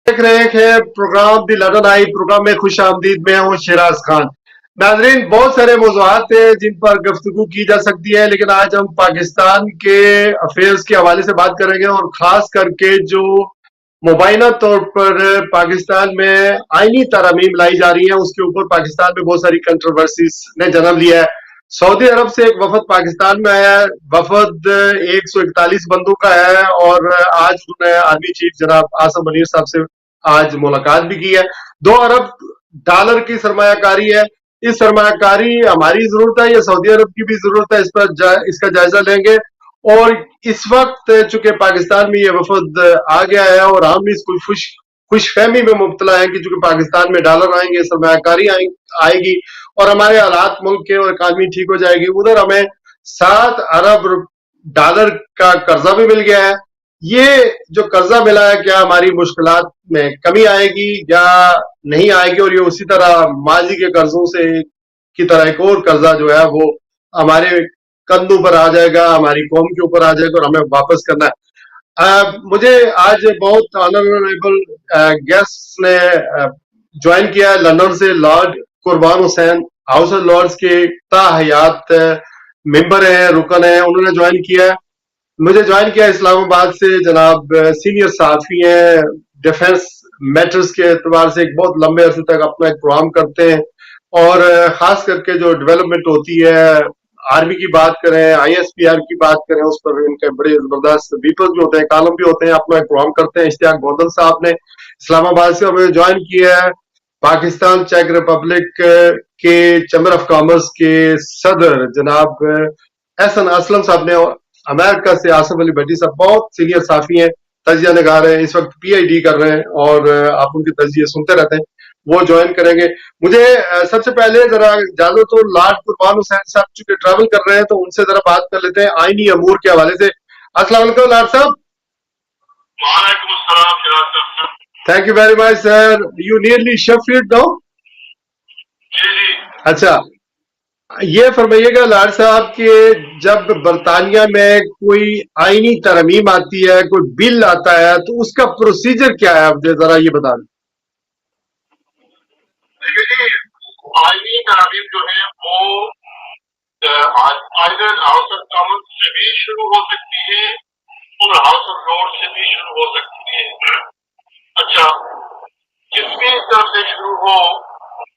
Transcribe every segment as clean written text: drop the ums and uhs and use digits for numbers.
देख रहे हैं प्रोग्राम दी लंदन आई प्रोग्राम में खुश आमदीद। मैं हूँ शिराज खान। नाजरीन, बहुत सारे मौज़ूआत हैं जिन पर गुफ्तगू की जा सकती है, लेकिन आज हम पाकिस्तान के अफेयर्स के हवाले से बात करेंगे और खास करके जो मुबैना तौर पर पाकिस्तान में आईनी तरमीम लाई जा रही है उसके ऊपर पाकिस्तान में बहुत सारी कंट्रोवर्सीज ने जन्म लिया है। सऊदी अरब से एक वफद पाकिस्तान में आया है। वफद 141 बंदों का है और आज उन्होंने आर्मी चीफ जनाब आसम मनीर साहब से आज मुलाकात भी की है। 2 अरब डॉलर की सरमायाकारी है। इस सरमायाकारी हमारी जरूरत है या सऊदी अरब की भी जरूरत है, इस पर इसका जायजा लेंगे। और इस वक्त चूंकि पाकिस्तान में ये वफद आ गया है और हम इसको खुशफहमी में मुब्तला है कि चूंकि पाकिस्तान में डॉलर आएंगे, सरमायाकारी आएगी और हमारे हालात मुल्क के और इकानमी ठीक हो जाएगी। उधर हमें 7 अरब डॉलर का कर्जा भी मिल गया है। ये जो कर्जा मिला है, क्या हमारी मुश्किलात में कमी आएगी या नहीं आएगी, और ये उसी तरह माजी के कर्जों से की तरह एक और कर्जा जो है वो हमारे कंधों पर आ जाएगा, हमारी कौम के ऊपर आ जाएगा और हमें वापस करना है। मुझे आज बहुत ऑनरेबल गेस्ट ने ज्वाइन किया है लंदन से। लॉर्ड कुर्बान हुसैन हाउस ऑफ लॉर्ड्स के ताहयात मेंबर हैं, रुकन है, उन्होंने ज्वाइन किया है। मुझे ज्वाइन किया इस्लामाबाद से जनाब सीनियर सहाफ़ी हैं, डिफेंस मैटर्स के एतबार से एक बहुत लंबे अरसे तक अपना एक प्रोग्राम करते हैं और खास करके जो डेवलपमेंट होती है, आर्मी की बात करें, ISPR की बात करें, उस पर इनके बड़े जबरदस्त बीपल भी होते हैं, कॉलम भी होते हैं, अपना एक प्रोग्राम करते हैं। इश्तियाक बोदल साहब ने इस्लामाबाद से हमें ज्वाइन किया है। पाकिस्तान चेक रिपब्लिक के चैम्बर ऑफ कॉमर्स के सदर जनाब एहसन असलम साहब ने, अमेरिका से आसिफ अली भट्टी साहब बहुत सीनियर साफी हैं, तजिया निगार हैं, इस वक्त PhD कर रहे हैं और आप उनके तजिए सुनते रहते हैं, वो ज्वाइन करेंगे। मुझे सबसे पहले जरा इजाजत तो लॉर्ड कुर्बान हुसैन साहब चूंकि ट्रैवल कर रहे हैं तो उनसे जरा बात कर लेते हैं आईनी अमूर के हवाले से। अस्सलाम वालेकुम लॉर्ड साहब। वालेकुम अस्सलाम शिराज साहब। Thank you very much sir. You nearly Sheffield now? जी जी। अच्छा, ये फरमाइएगा लाड साहब कि जब बरतानिया में कोई आईनी तरमीम आती है, कोई बिल आता है, तो उसका प्रोसीजर क्या है, आप जरा ये बता दें। देखिए जी, आईनी तरमीम जो है वो आइदर हाउस ऑफ कॉमन्स से भी शुरू हो सकती है और हाउस ऑफ लॉर्ड्स से भी शुरू हो सकती है। अच्छा, जिसकी तरफ से शुरू हो,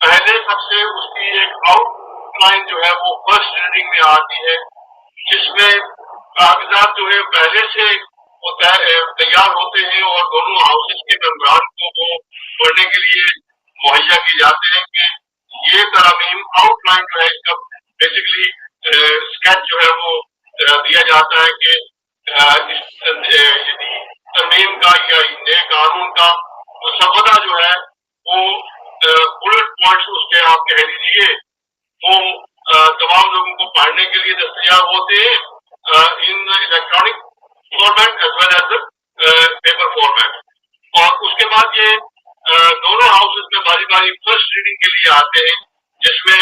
पहले सबसे उसकी एक आउटलाइन जो है वो फर्स्ट रीडिंग में आती है, जिसमें कागजात जो है पहले से वो तैयार होते हैं और दोनों हाउसेस के मेंबरान को वो पढ़ने के लिए मुहैया किए जाते हैं कि ये तरमीम आउटलाइन जो है इसका बेसिकली स्केच जो है वो दिया जाता है कि यदि तरमीम का या नए कानून का मसवदा जो है वो बुलेट पॉइंट्स उसके आप कह लीजिए वो तमाम लोगों को पढ़ने के लिए दस्तयाब होते हैं in electronic format as well as paper format. और उसके बाद ये दोनों हाउसेस में बारी बारी फर्स्ट रीडिंग के लिए आते हैं, जिसमें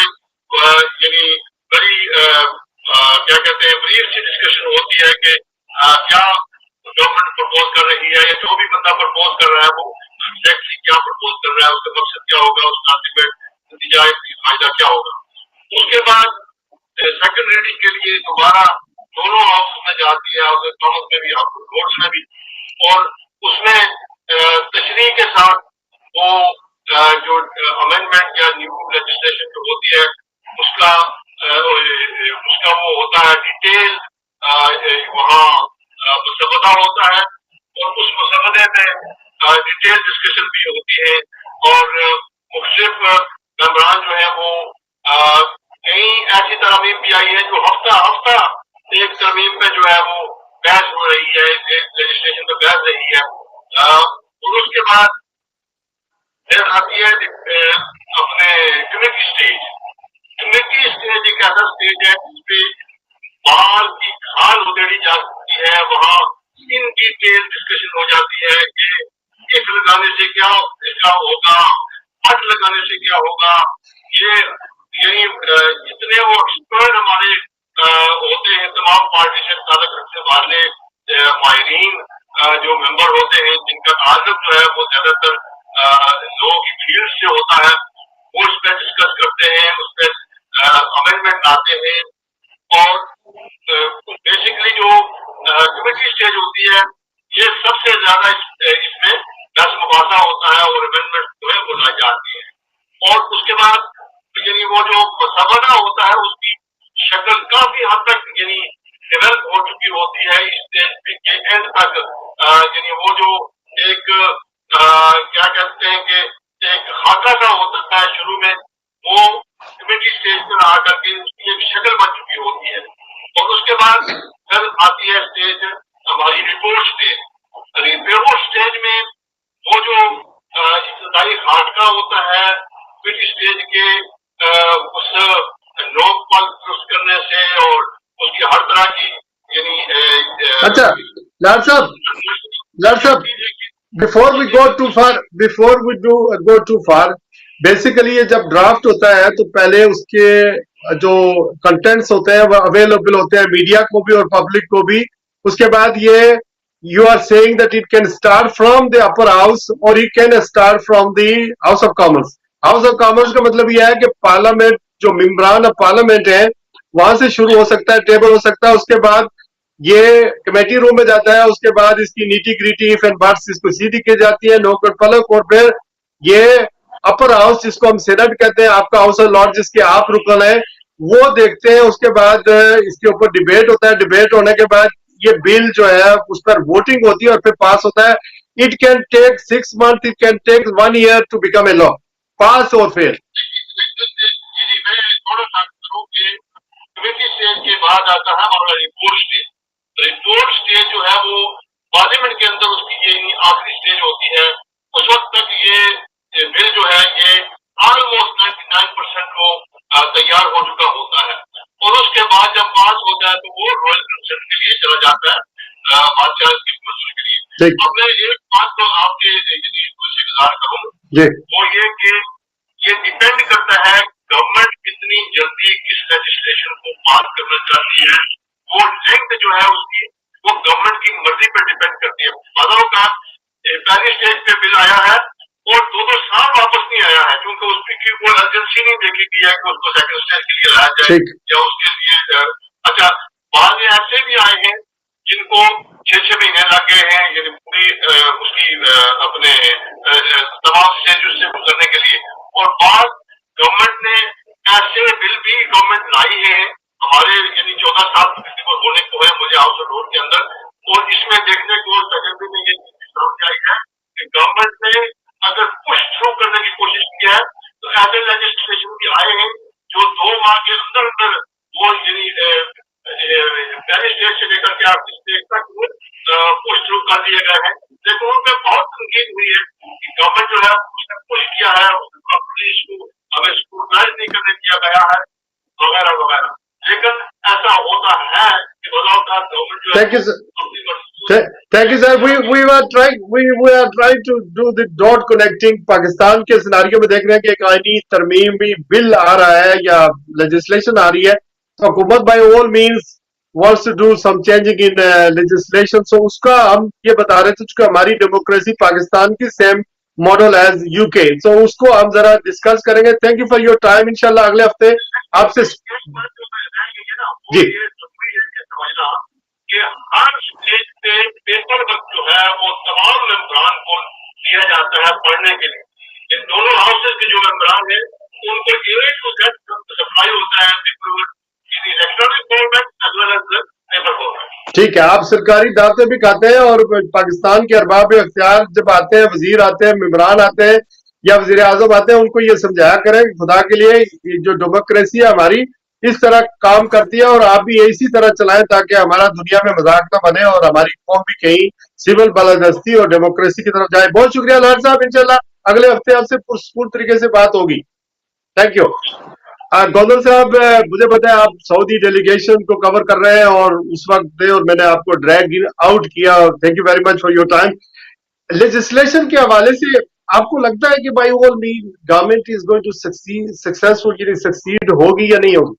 यानी बड़ी क्या कहते हैं ब्रीफ सी डिस्कशन होती है कि क्या गवर्नमेंट प्रपोज कर रही है या जो भी बंदा प्रपोज कर रहा है वो एग्जैक्टली क्या प्रपोज कर रहा है, उसका मकसद क्या होगा, उसका अल्टीमेट नतीजा फायदा क्या होगा। उसके बाद सेकंड रीडिंग के लिए दोबारा दोनों हाउस में जाती है, हाउस ऑफ कॉमन्स में भी, हाउस ऑफ लॉर्ड्स में भी, और उसमें तशरीह के साथ वो जो अमेंडमेंट या न्यू लेजिस्लेशन जो होती है उसका उसका वो होता है डिटेल वहाँ मसवदा होता है और उस मसवदे में डिटेल डिस्कशन भी होती है और मुख्तलिफ मेंबरान जो है वो कई ऐसी तरमीम भी आई है जो हफ्ता हफ्ता एक तरमीम पे जो है वो बहस हो रही है, लेजिस्लेशन पे बहस रही है। और उसके बाद फिर आती है अपने कमेटी स्टेज। कमेटी स्टेज एक ऐसा स्टेज है जिसपे बाल की खाल उधेड़ी जा सकती है, वहाँ इन डिटेल डिस्कशन हो जाती है कि इस लगाने से क्या क्या होगा, हट लगाने से क्या होगा। ये यानी जितने वो एक्सपर्ट हमारे होते हैं तमाम पार्टी से ताल्लुक रखने वाले माहिरीन, जो मेंबर होते हैं जिनका ताल्लुक जो है वो ज्यादातर लोगों की फील्ड से होता है, वो इस पर डिस्कस करते हैं, उस पर अमेंडमेंट लाते हैं। और बेसिकली जो कमेटी स्टेज होती है, ये सबसे ज्यादा इसमें दस मुबासा होता है और अमेंडमेंट जो है वो लाई जाती है। और उसके बाद यानी वो जो मसवदा होता है उसकी शक्ल काफी हद तक यानी डेवलप हो चुकी होती है इस स्टेज के एंड तक। यानी वो जो एक क्या कहते हैं कि एक खाका सा होता है शुरू में, वो कमेटी स्टेज पर आकर के उसकी एक शक्ल बन चुकी होती है। और उसके बाद फिर आती है स्टेज हमारी रिपोर्ट स्टेज। रिपोर्ट स्टेज में वो जो इब्तदाई खाका होता है कमेटी स्टेज के उस लोग पर दुरुस्त करने से और उसकी हर तरह की यानी अच्छा लाड साहब before we go to far go to far, basically ये जब ड्राफ्ट होता है तो पहले उसके जो कंटेंट्स होते हैं वो अवेलेबल होते हैं मीडिया को भी और पब्लिक को भी। उसके बाद ये you are saying that it can start from the upper house और it can start from the House of Commons. House of Commons का मतलब यह है कि पार्लियामेंट जो मेंबरान ऑफ पार्लियामेंट है वहां से शुरू हो सकता है, टेबल हो सकता है, उसके बाद ये कमेटी रूम में जाता है, उसके बाद इसकी nitty gritty if and buts इसको सीधी की जाती है, नोकर पलक, और फिर ये अपर हाउस जिसको हम सेनेट कहते हैं, आपका हाउस ऑफ लॉर्ड जिसके आप रुकन है, वो देखते हैं। उसके बाद इसके ऊपर डिबेट होता है, डिबेट होने के बाद ये बिल जो है उस पर वोटिंग होती है और फिर पास होता है। It can take 6 month, it can take 1 year to become a law, pass और फेल। कमेटी स्टेज के बाद आता है हमारा रिपोर्ट स्टेज। रिपोर्ट स्टेज जो है वो पार्लियामेंट के अंदर उसकी ये आखिरी स्टेज होती है। उस वक्त तक ये बिल जो है ये ऑलमोस्ट 99% को तैयार हो चुका होता है। और उसके बाद जब पास होता है तो वो रॉयल कंसेंट के लिए चला जाता है बादशाह की मंजूरी के लिए। अब मैं एक बात तो आपके गुजार करूँ, वो ये कि ये डिपेंड करता है गवर्नमेंट कितनी जल्दी किस लेजिस्लेशन को पास करना चाहती है। वो लेंथ जो है उसकी वो गवर्नमेंट की मर्जी पर डिपेंड करती है। बादलों का पहली स्टेज पे बिल आया है और 2-2 साल वापस नहीं आया है, क्योंकि उसकी कोई अर्जेंसी नहीं देखी गई है कि उसको सेकंड स्टेज के लिए लाया जाए या उसके लिए। अच्छा, बाद ऐसे भी आए हैं जिनको 6-6 महीने लग गए हैं यानी पूरी उसकी अपने तमाम स्टेज से गुजरने के लिए। और बाद गवर्नमेंट ने ऐसे बिल भी गवर्नमेंट लाई है हमारे यानी 14 साल होने को है मुझे हाउस ऑफ लॉर्ड के अंदर। और इसमें देखने को सेकेंडरी में ये समझ आई है कि गवर्नमेंट ने अगर पुश थ्रू करने की कोशिश की है तो ऐसे लेजिस्लेशन भी आए हैं जो 2 माह के अंदर अंदर वो यानी पहले स्टेज से लेकर के आप स्टेज तक पुश थ्रू कर दिए गए हैं। लेकिन उन पर बहुत तनकीद हुई है कि गवर्नमेंट जो है उसने पुश किया है, हमें स्क्रूटनाइज नहीं करने दिया गया है वगैरह वगैरह। लेकिन ऐसा होता है कि बदलाव का गवर्नमेंट जो है। Thank you, sir. We are trying to do the dot connecting. Pakistan के सिनारियो में देख रहे हैं कि एक आईनी तरमीम भी बिल आ रहा है या लेजिस्लेशन आ रही है, तो हुकूमत by all means wants to do some changing in legislation. So उसका हम ये बता रहे थे कि हमारी डेमोक्रेसी पाकिस्तान की same model as UK, so उसको हम जरा डिस्कस करेंगे। Thank you for your time. इंशाल्लाह अगले हफ्ते आपसे जी कि हर स्टेज पे पेपर वर्क जो है वो तमाम मेंबरान को दिया जाता है पढ़ने के लिए। इन दोनों हाउसेज के जो मेंबरान है उनको A to Z सप्लाई होता है paper work, electronic format as well as paper format. ठीक है, आप सरकारी दावतें भी खाते हैं और पाकिस्तान के अरबाब अख्तियार जब आते हैं, वजीर आते हैं, मेंबरान आते हैं या वजीर आजम आते हैं, उनको ये समझाया करें खुदा के लिए जो डेमोक्रेसी है हमारी इस तरह काम करती है और आप भी इसी तरह चलाएं ताकि हमारा दुनिया में मजाक न बने और हमारी कौम भी कहीं सिविल बालादस्ती और डेमोक्रेसी की तरफ जाए। बहुत शुक्रिया लाड साहब, इंशाल्लाह अगले हफ्ते आपसे पुरस्कूर तरीके से बात होगी। Thank you. गौदर साहब, मुझे बताया आप सऊदी डेलीगेशन को कवर कर रहे हैं और उस वक्त थे और मैंने आपको ड्रैग आउट किया। Thank you very much for your time. Legislation के हवाले से आपको लगता है कि by all mean government is going to succeed होगी या नहीं होगी?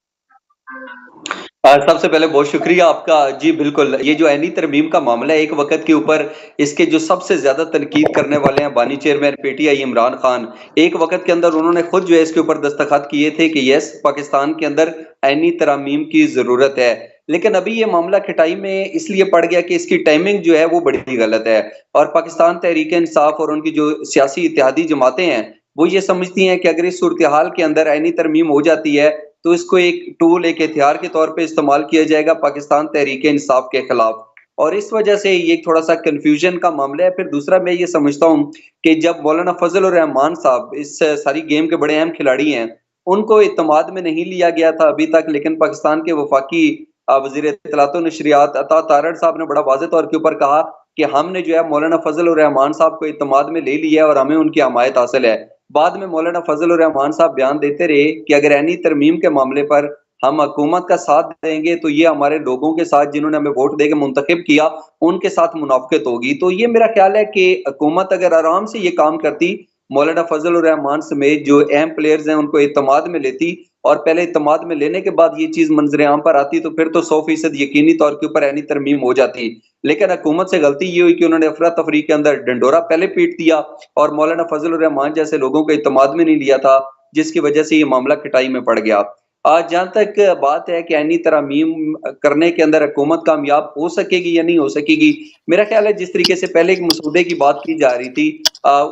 सबसे पहले बहुत शुक्रिया आपका। जी बिल्कुल, ये जो ऐनी तरमीम का मामला है, एक वक़्त के ऊपर इसके जो सबसे ज़्यादा तनकीद करने वाले हैं बानी चेयरमैन पीटीआई इमरान खान, एक वक़्त के अंदर उन्होंने खुद जो है इसके ऊपर दस्तखत किए थे कि यस, पाकिस्तान के अंदर ऐनी तरमीम की ज़रूरत है। लेकिन अभी ये मामला खटाई में इसलिए पड़ गया कि इसकी टाइमिंग जो है वो बड़ी गलत है और पाकिस्तान तहरीक-ए-इंसाफ और उनकी जो सियासी इत्तेहादी जमातें हैं, वो ये समझती हैं कि अगर इस सूरत-ए-हाल के अंदर ऐनी तरमीम हो जाती है तो इसको एक टूल, एक हथियार के तौर पे इस्तेमाल किया जाएगा पाकिस्तान तहरीक-ए-इंसाफ के खिलाफ और इस वजह से ये थोड़ा-सा कन्फ्यूजन का मामला है। फिर दूसरा मैं ये समझता हूँ कि जब मौलाना फज़ल उर रहमान साहब इस सारी गेम के बड़े अहम खिलाड़ी हैं, उनको इत्तेमाद में नहीं लिया गया था अभी तक, लेकिन पाकिस्तान के वफ़ाकी वज़ीर इत्तलात व नशरियात अता तारड़ साहब ने बड़ा वाज़ेह तौर के ऊपर कहा कि हमने जो है मौलाना फज़ल उर रहमान साहब को इत्तेमाद में ले लिया है और हमें उनकी हमायत हासिल है। बाद में मौलाना फज़ल उर रहमान साहब बयान देते रहे कि अगर ऐनी तरमीम के मामले पर हम हुकूमत का साथ देंगे तो ये हमारे लोगों के साथ जिन्होंने हमें वोट देके मुंतखब किया, उनके साथ मुनाफ़िकत होगी। तो ये मेरा ख़्याल है कि हुकूमत अगर आराम से ये काम करती, मौलाना फज़ल उर रहमान समेत जो अहम प्लेयर्स हैं उनको इत्तेमाद में लेती और पहले इत्तेमाद में लेने के बाद ये चीज़ मंज़र-ए-आम पर आती तो फिर तो 100% यकीनी तौर के ऊपर ऐनी तरमीम हो जाती। लेकिन हुकूमत से गलती ये हुई कि उन्होंने अफरा-तफरी के अंदर ढिंढोरा पहले पीट दिया और मौलाना फज़ल उर रहमान जैसे लोगों को इत्तेमाद में नहीं लिया था, जिसकी वजह से ये मामला खटाई में पड़ गया। आज जहाँ तक बात है कि ऐनी तरमीम करने के अंदर हुकूमत कामयाब हो सकेगी या नहीं हो सकेगी, मेरा ख़्याल है जिस तरीके से पहले एक मसूदे की बात की जा रही थी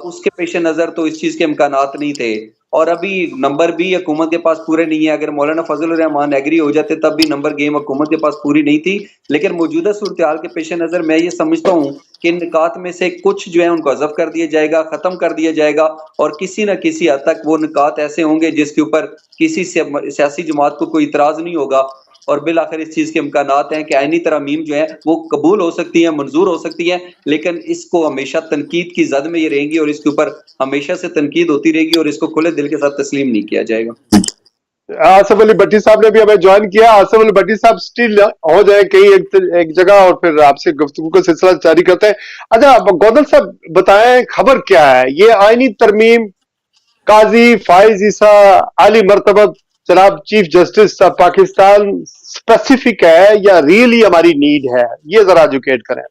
उसके पेश-ए-नज़र तो इस चीज़ के इम्कानात नहीं थे और अभी नंबर भी हुकूमत के पास पूरे नहीं है। अगर मौलाना फज़ल उर रहमान एग्री हो जाते तब भी नंबर गेम हुकूमत के पास पूरी नहीं थी। लेकिन मौजूदा सूरत-ए-हाल के पेश-ए-नज़र मैं ये समझता हूँ कि इन निकात में से कुछ जो है उनको हज़फ कर दिया जाएगा, ख़त्म कर दिया जाएगा और किसी न किसी हद तक वो निकात ऐसे होंगे जिसके ऊपर किसी सियासी जमात को कोई इतराज़ नहीं होगा और बिल आखिर इस चीज़ के इम्कानात हैं कि ऐनी तरमीम जो है वो कबूल हो सकती है, मंज़ूर हो सकती है, लेकिन इसको हमेशा तनकीद की ज़द में ये रहेंगी और इसके ऊपर हमेशा से तनकीद होती रहेगी और इसको खुले दिल के साथ तस्लीम नहीं किया जाएगा। आसिफ अली भट्टी साहब ने भी हमें ज्वाइन किया। आसिफ अली भट्टी साहब स्टिल हो जाए कहीं एक जगह और फिर आपसे गुफ्तगू का सिलसिला जारी करते हैं। अच्छा गौदल साहब बताएं खबर क्या है, ये आईनी तरमीम काजी फाइज ईसा आली मर्तबा जनाब chief justice of Pakistan specific है या रियली हमारी नीड है, ये जरा एजुकेट करें।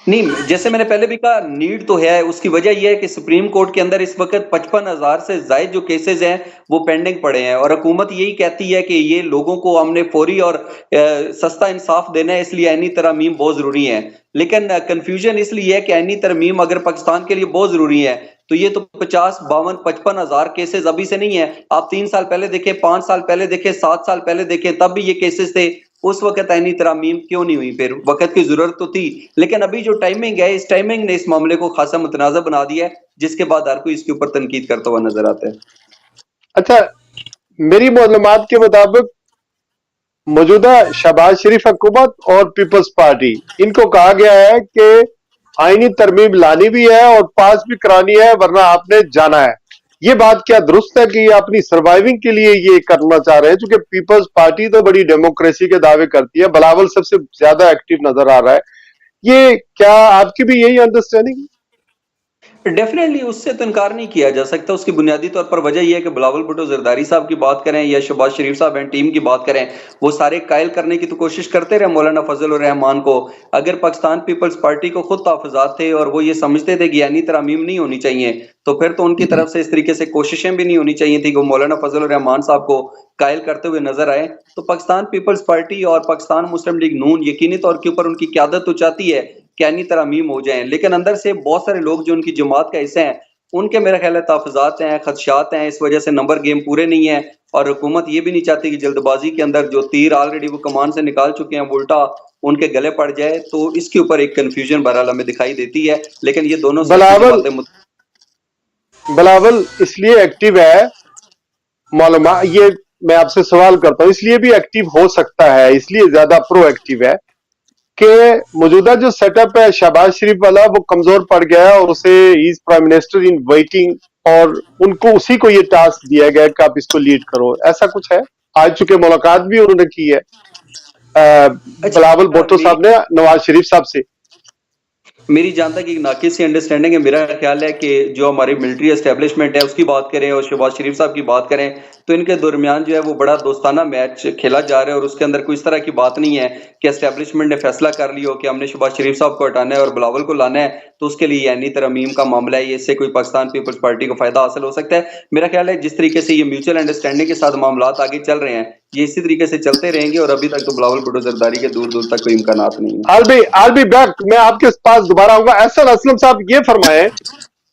नहीं, जैसे मैंने पहले भी कहा नीड तो है, उसकी वजह ये है कि सुप्रीम कोर्ट के अंदर इस वक़्त 55,000 से ज़ायद जो केसेज़ हैं, वो पेंडिंग पड़े हैं और हुकूमत यही कहती है कि ये लोगों को हमने फौरी और सस्ता इंसाफ देना है इसलिए ऐनी तरमीम बहुत ज़रूरी है। लेकिन कन्फ्यूजन इसलिए है कि ऐनी तरमीम अगर पाकिस्तान के लिए बहुत ज़रूरी है, तो ये तो 50, 52, 55,000 केसेज़ अभी से नहीं है। आप 3 साल पहले देखें, 5 साल पहले देखें, 7 साल पहले देखें, तब भी ये केसेज़ थे। उस वक़्त ऐनी तरामीम क्यों नहीं हुई फिर? वक़्त की ज़रूरत तो थी, लेकिन अभी जो टाइमिंग है, इस टाइमिंग ने इस मामले को ख़ासा मुतनाज़ा बना दिया है, जिसके बाद हर कोई इसके ऊपर तनकीद करता हुआ नज़र आता है। अच्छा, मेरी मालूमात के मुताबिक मौजूदा शहबाज शरीफ हुकूमत और पीपल्स पार्टी इनको कहा गया है कि आईनी तरमीम लानी भी है और पास भी करानी है वरना आपने जाना है। ये बात क्या दुरुस्त है कि ये अपनी सर्वाइविंग के लिए ये करना चाह रहे हैं? क्योंकि पीपल्स पार्टी तो बड़ी डेमोक्रेसी के दावे करती है, बिलावल सबसे ज्यादा एक्टिव नजर आ रहा है। ये क्या आपकी भी यही अंडरस्टैंडिंग? डेफिनेटली उससे तो इनकार नहीं किया जा सकता। उसकी बुनियादी तौर पर वजह यह है कि बिलावल भुट्टो जरदारी साहब की बात करें या शहबाज शरीफ साहब एंड टीम की बात करें, वो सारे कायल करने की तो कोशिश करते रहे मौलाना फजल उर रहमान को। अगर पाकिस्तान पीपल्स पार्टी को खुद तहफ़्फ़ुज़ात थे और वो ये समझते थे कि यानी तरामीम नहीं होनी चाहिए, तो फिर तो उनकी तरफ से इस तरीके से कोशिशें भी नहीं होनी चाहिए थी कि वो मौलाना फजल उर रहमान साहब को कायल करते हुए नजर आए। तो पाकिस्तान पीपल्स पार्टी और पाकिस्तान मुस्लिम लीग नून यकीनी तौर के ऊपर उनकी क़यादत तो चाहती है कि यानी तरामीम हो जाएं, लेकिन अंदर से बहुत सारे लोग जो उनकी जमात का हिस्सा हैं, उनके मेरा ख्याल है तहफ़्फ़ुज़ात हैं, खदशात हैं, इस वजह से नंबर गेम पूरे नहीं है और हुकूमत ये भी नहीं चाहती कि जल्दबाजी के अंदर जो तीर ऑलरेडी वो कमान से निकाल चुके हैं, वो उल्टा उनके गले पड़ जाए। तो इसके ऊपर एक कन्फ्यूजन बहरहाल हमें दिखाई देती है, लेकिन ये दोनों बिलावल इसलिए एक्टिव है, मालूमा ये मैं आपसे सवाल करता हूं, इसलिए भी एक्टिव हो सकता है, इसलिए ज्यादा प्रोएक्टिव है कि मौजूदा जो सेटअप है शहबाज शरीफ वाला वो कमजोर पड़ गया है और उसे is prime minister in waiting और उनको उसी को ये टास्क दिया गया कि आप इसको लीड करो, ऐसा कुछ है। आज चुके मुलाकात भी उन्होंने की है बिलावल भुट्टो साहब ने नवाज शरीफ साहब से। मेरी जहाँ तक एक नाक़िस सी अंडरस्टैंडिंग है, मेरा ख्याल है कि जो हमारी मिलिट्री एस्टेब्लिशमेंट है उसकी बात करें और शहबाज शरीफ साहब की बात करें, तो इनके दरमियान जो है वो बड़ा दोस्ताना मैच खेला जा रहा है और उसके अंदर कोई इस तरह की बात नहीं है कि एस्टेब्लिशमेंट ने फैसला कर लिया हो कि हमने शहबाज शरीफ साहब को हटाना है और बिलावल को लाना है, तो उसके लिए यानी तरमीम का मामला है, इससे कोई पाकिस्तान पीपल्स पार्टी को फायदा हासिल हो सकता है। मेरा ख्याल है जिस तरीके से ये म्यूचुअल अंडरस्टैंडिंग के साथ मामलात आगे चल रहे हैं, ये इसी तरीके से चलते रहेंगे और अभी तक तो बिलावल भुट्टो जरदारी के दूर दूर तक कोई इम्कानात नहीं है। I'll be back. मैं आपके पास दोबारा आऊंगा। एहसन असलम साहब ये फरमाएं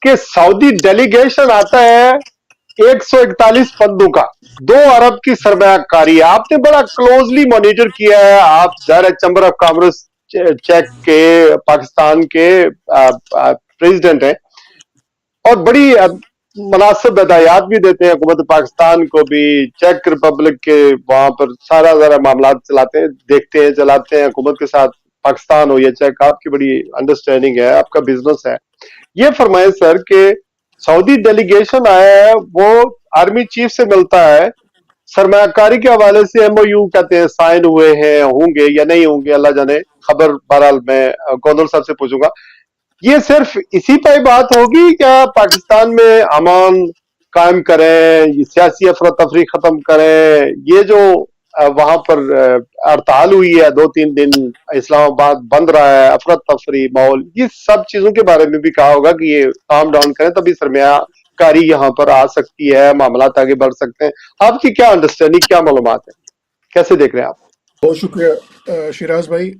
कि सऊदी डेलीगेशन आता है 141 बंदों का, 2 अरब की सरमायाकारी है। आपने बड़ा क्लोजली मॉनिटर किया है, आप ज़ाहिर चैम्बर ऑफ कॉमर्स चेक के पाकिस्तान के प्रेसिडेंट हैं और बड़ी मुनासिब हिदायत भी देते हैं हुकूमत पाकिस्तान को भी। चेक रिपब्लिक के वहां पर सारा ज़रा मामला चलाते हैं, देखते हैं, चलाते हैं हुकूमत के साथ। पाकिस्तान हो या चेक, आपकी बड़ी अंडरस्टैंडिंग है, आपका बिजनेस है। ये फरमाए सर कि सऊदी डेलीगेशन आया है, वो आर्मी चीफ से मिलता है, सरमायाकारी के हवाले से MOU कहते हैं साइन हुए हैं, होंगे या नहीं होंगे अल्लाह जाने, खबर बहरहाल मैं गवर्नर साहब से पूछूंगा। ये सिर्फ इसी पर ही बात होगी क्या पाकिस्तान में अमान कायम करें, सियासी अफरा तफरी खत्म करें? ये जो वहां पर हड़ताल हुई है 2-3 दिन, इस्लामाबाद बंद रहा है, अफरा तफरी माहौल, ये सब चीजों के बारे में भी कहा होगा कि ये काम डाउन करें, तभी सरमायाकारी यहाँ पर आ सकती है, मामला आगे बढ़ सकते हैं। आपकी क्या अंडरस्टैंडिंग, क्या मालूमात है, कैसे देख रहे हैं आप? बहुत शुक्रिया शिराज भाई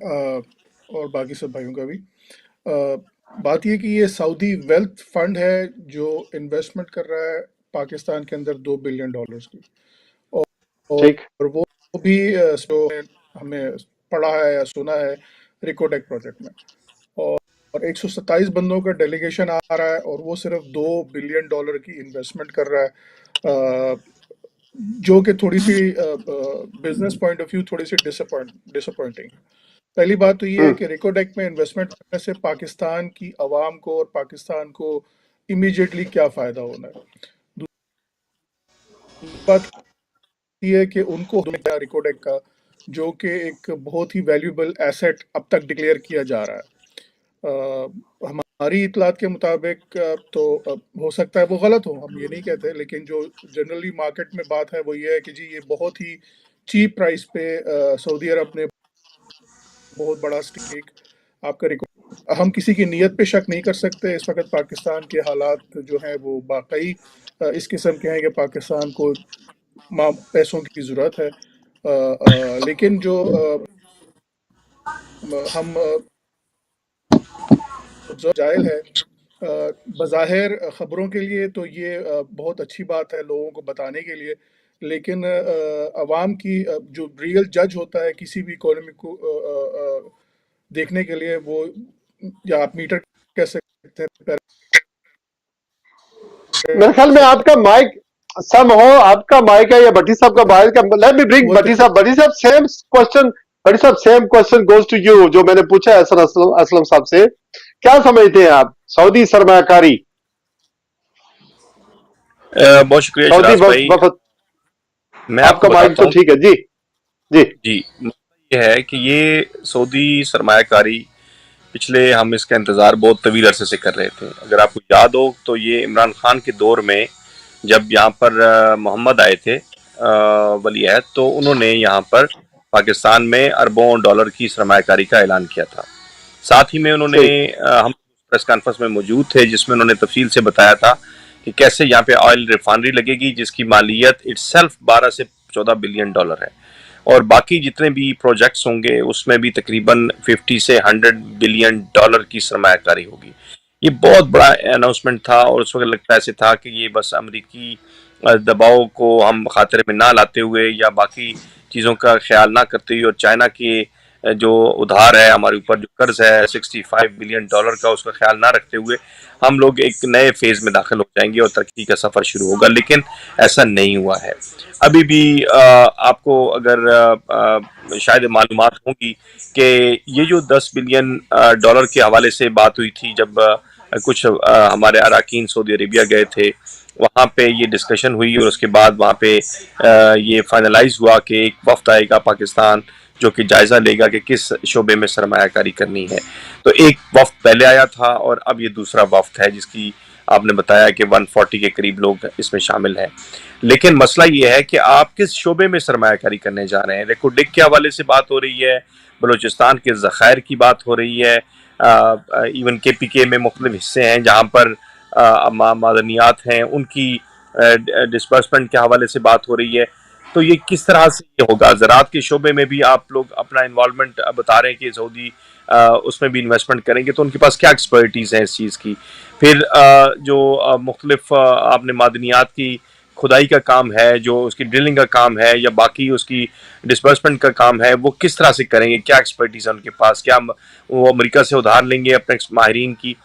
और बाकी सब भाइयों का भी। बात ये कि ये सऊदी वेल्थ फंड है जो इन्वेस्टमेंट कर रहा है पाकिस्तान के अंदर $2 बिलियन की, और वो भी जो हमने पढ़ा है या सुना है रिकोटेक प्रोजेक्ट में, और 127 बंदों का डेलीगेशन आ रहा है और वो सिर्फ $2 बिलियन की इन्वेस्टमेंट कर रहा है, जो कि थोड़ी सी बिजनेस पॉइंट ऑफ व्यू थोड़ी सी डिसअपॉइंटिंग। पहली बात तो ये है कि रिकोडेक में इन्वेस्टमेंट करने से पाकिस्तान की आवाम को और पाकिस्तान को इमीडिएटली क्या फ़ायदा होना है। दूसरी बात ये है कि उनको रिकोडेक का, जो कि एक बहुत ही वैल्यूएबल एसेट अब तक डिक्लेयर किया जा रहा है, हमारी इतलात के मुताबिक तो हो सकता है वो गलत हो, हम ये नहीं कहते, लेकिन जो जनरली मार्केट में बात है वो ये है कि जी ये बहुत ही चीप प्राइस पे सऊदी अरब ने बहुत बड़ा स्टेक आपका रिकॉर्ड। हम किसी की नीयत पे शक नहीं कर सकते। इस वक्त पाकिस्तान के हालात जो हैं वो वाकई इस किस्म के हैं कि पाकिस्तान को पैसों की ज़रूरत है, लेकिन जो हम जाहिल है बज़ाहिर ख़बरों के लिए तो ये बहुत अच्छी बात है लोगों को बताने के लिए, लेकिन अवाम की जो रियल जज होता है किसी भी इकोनॉमी को देखने के लिए, वो या आप मीटर कह सकते हैं। मेरे ख्याल में आपका माइक सम हो, आपका माइक है या भट्टी साहब का माइक है? लेट मी ब्रिंग भट्टी साहब। भट्टी साहब सेम क्वेश्चन, भट्टी साहब same question goes to you जो मैंने पूछा है असलम साहब से। क्या समझते हैं आप सऊदी सरमायाकारी? बहुत शुक्रिया शिराज भाई। मैं आपका माइक तो ठीक है जी जी। ये है कि ये सऊदी सरमायाकारी पिछले हम इसका इंतज़ार बहुत तवील अरसे से कर रहे थे। अगर आपको याद हो तो ये इमरान खान के दौर में जब यहाँ पर मोहम्मद आए थे वली अहद, तो उन्होंने यहाँ पर पाकिस्तान में अरबों डॉलर की सरमायाकारी का ऐलान किया था। साथ ही में उन्होंने हम प्रेस कॉन्फ्रेंस में मौजूद थे जिसमें उन्होंने तफसील से बताया था कि कैसे यहाँ पे ऑयल रिफाइनरी लगेगी जिसकी मालियत इटसेल्फ 12 से 14 बिलियन डॉलर है, और बाकी जितने भी प्रोजेक्ट्स होंगे उसमें भी तकरीबन 50 से 100 बिलियन डॉलर की सरमायाकारी होगी। ये बहुत बड़ा अनाउंसमेंट था और उस वक्त लगता ऐसे था कि ये बस अमेरिकी दबाव को हम खातिर में ना लाते हुए या बाकी चीज़ों का ख्याल ना करते हुए और चाइना के जो उधार है हमारे ऊपर, जो कर्ज है 65 बिलियन डॉलर का, उसका ख्याल ना रखते हुए हम लोग एक नए फेज में दाखिल हो जाएंगे और तरक्की का सफ़र शुरू होगा। लेकिन ऐसा नहीं हुआ है। अभी भी आपको अगर शायद मालूमात होंगी कि ये जो 10 बिलियन डॉलर के हवाले से बात हुई थी जब कुछ हमारे अराकीन सऊदी अरेबिया गए थे, वहाँ पे ये डिस्कशन हुई और उसके बाद वहाँ पे ये फाइनलाइज हुआ कि एक वफ्द आएगा पाकिस्तान जो कि जायजा लेगा कि किस शोबे में सरमायाकारी करनी है। तो एक वफ्द पहले आया था और अब ये दूसरा वफ्द है जिसकी आपने बताया कि 140 के करीब लोग इसमें शामिल हैं। लेकिन मसला ये है कि आप किस शोबे में सरमायाकारी करने जा रहे हैं। रेकोडिक के हवाले से बात हो रही है, बलूचिस्तान के ज़खायर की बात हो रही है, इवन KPK में मुख्तलिफ हिस्से हैं जहाँ पर मादनियात हैं, उनकी डिस्बर्समेंट के हवाले से बात हो रही है। तो ये किस तरह से ये होगा? ज़राअत के शोबे में भी आप लोग अपना इन्वॉल्वमेंट बता रहे हैं कि सऊदी उसमें भी इन्वेस्टमेंट करेंगे, तो उनके पास क्या एक्सपर्टीज़ है इस चीज़ की? फिर जो मुख्तलिफ आपने मादनियात की खुदाई का काम है, जो उसकी ड्रिलिंग का काम है या बाकी उसकी डिस्बर्समेंट का काम है, वो किस तरह से करेंगे? क्या एक्सपर्टीज़ है उनके पास? क्या वो अमेरिका से उधार लेंगे अपने माहिरीन की?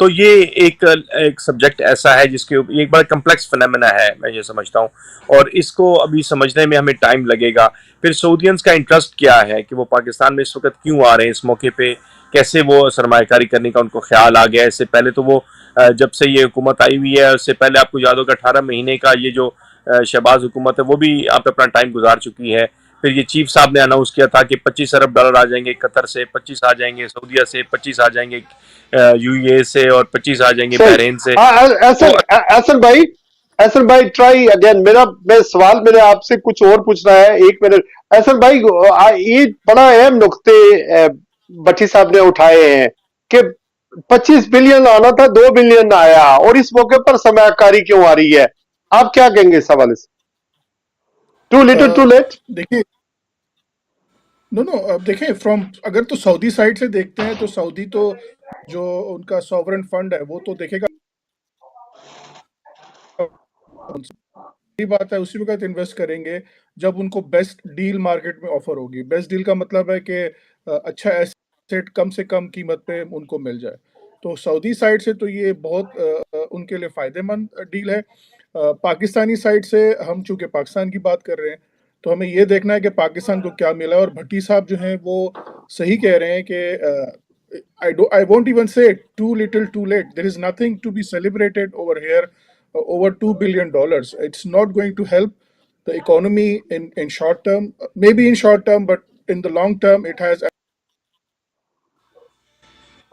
तो ये एक सब्जेक्ट ऐसा है जिसके ये एक बड़ा कम्प्लेक्स फिनोमेना है, मैं ये समझता हूँ, और इसको अभी समझने में हमें टाइम लगेगा। फिर सऊदियंस का इंटरेस्ट क्या है कि वो पाकिस्तान में इस वक्त क्यों आ रहे हैं इस मौके पे, कैसे वो सरमायाकारी करने का उनको ख्याल आ गया। इससे पहले तो वो जब से ये हुकूमत आई हुई है, उससे पहले आपको याद होगा 18 महीने का ये जो शहबाज हुकूमत है वो भी आप अपना टाइम गुजार चुकी है। फिर ये चीफ साहब ने अनाउंस किया था कि 25 अरब डॉलर आ जाएंगे कतर से, 25 आ जाएंगे सऊदीया से, 25 आ जाएंगे UAE से, और 25 आ जाएंगे बहरीन से। एहसन भाई ट्राई अगेन। मैं सवाल मेरे आपसे कुछ और पूछना है, 1 मिनट। एहसन भाई, ये बड़ा अहम नुक्ते भट्टी साहब ने उठाए हैं कि 25 बिलियन आना था, 2 बिलियन आया, और इस मौके पर सरमायाकारी क्यों आ रही है? आप क्या कहेंगे इस हवाले से? Too little too late? देखिए, नो अब देखें, फ्रॉम अगर तो सऊदी साइड से देखते हैं तो सऊदी तो जो उनका सॉवरेन फंड है वो तो देखेगा, बात है उसी वक्त इन्वेस्ट करेंगे जब उनको बेस्ट डील मार्केट में ऑफर होगी। बेस्ट डील का मतलब है कि अच्छा एसेट कम से कम कीमत पे उनको मिल जाए। तो सऊदी साइड से तो ये बहुत उनके लिए फायदेमंद डील है। पाकिस्तानी साइड से हम चूंकि पाकिस्तान की बात कर रहे हैं तो हमें ये देखना है कि पाकिस्तान को क्या मिला। और भट्टी साहब जो हैं वो सही कह रहे हैं कि I won't even say too little too late. There is nothing to be celebrated over here. Over $2 billion. It's not going to help the economy in short term, maybe in short term, but in the long term, it has.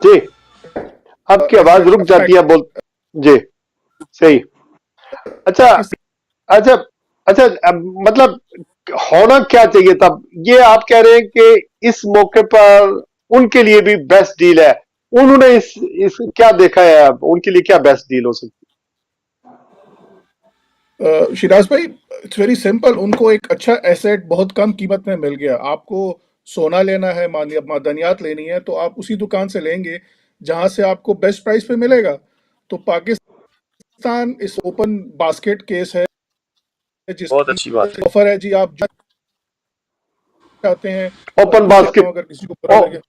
जी, आपकी आवाज रुक जाती है, बोल जी। सही। अच्छा अच्छा अच्छा, मतलब होना क्या चाहिए तब? ये आप कह रहे हैं कि इस मौके पर उनके लिए भी बेस्ट डील है। उन्होंने इस क्या देखा है, अब उनके लिए क्या बेस्ट डील हो सकती है? शिराज भाई, इट्स वेरी सिंपल। उनको एक अच्छा एसेट बहुत कम कीमत में मिल गया। आपको सोना लेना है, मादनियात लेनी है, तो आप उसी दुकान से लेंगे जहां से आपको बेस्ट प्राइस पे मिलेगा। तो पाकिस्तान इस ओपन बास्केट केस है बहुत अच्छी बात जिसकी ऑफर है जी। आप चाहते हैं ओपन बास्केट, अगर किसी को बुरा लगे,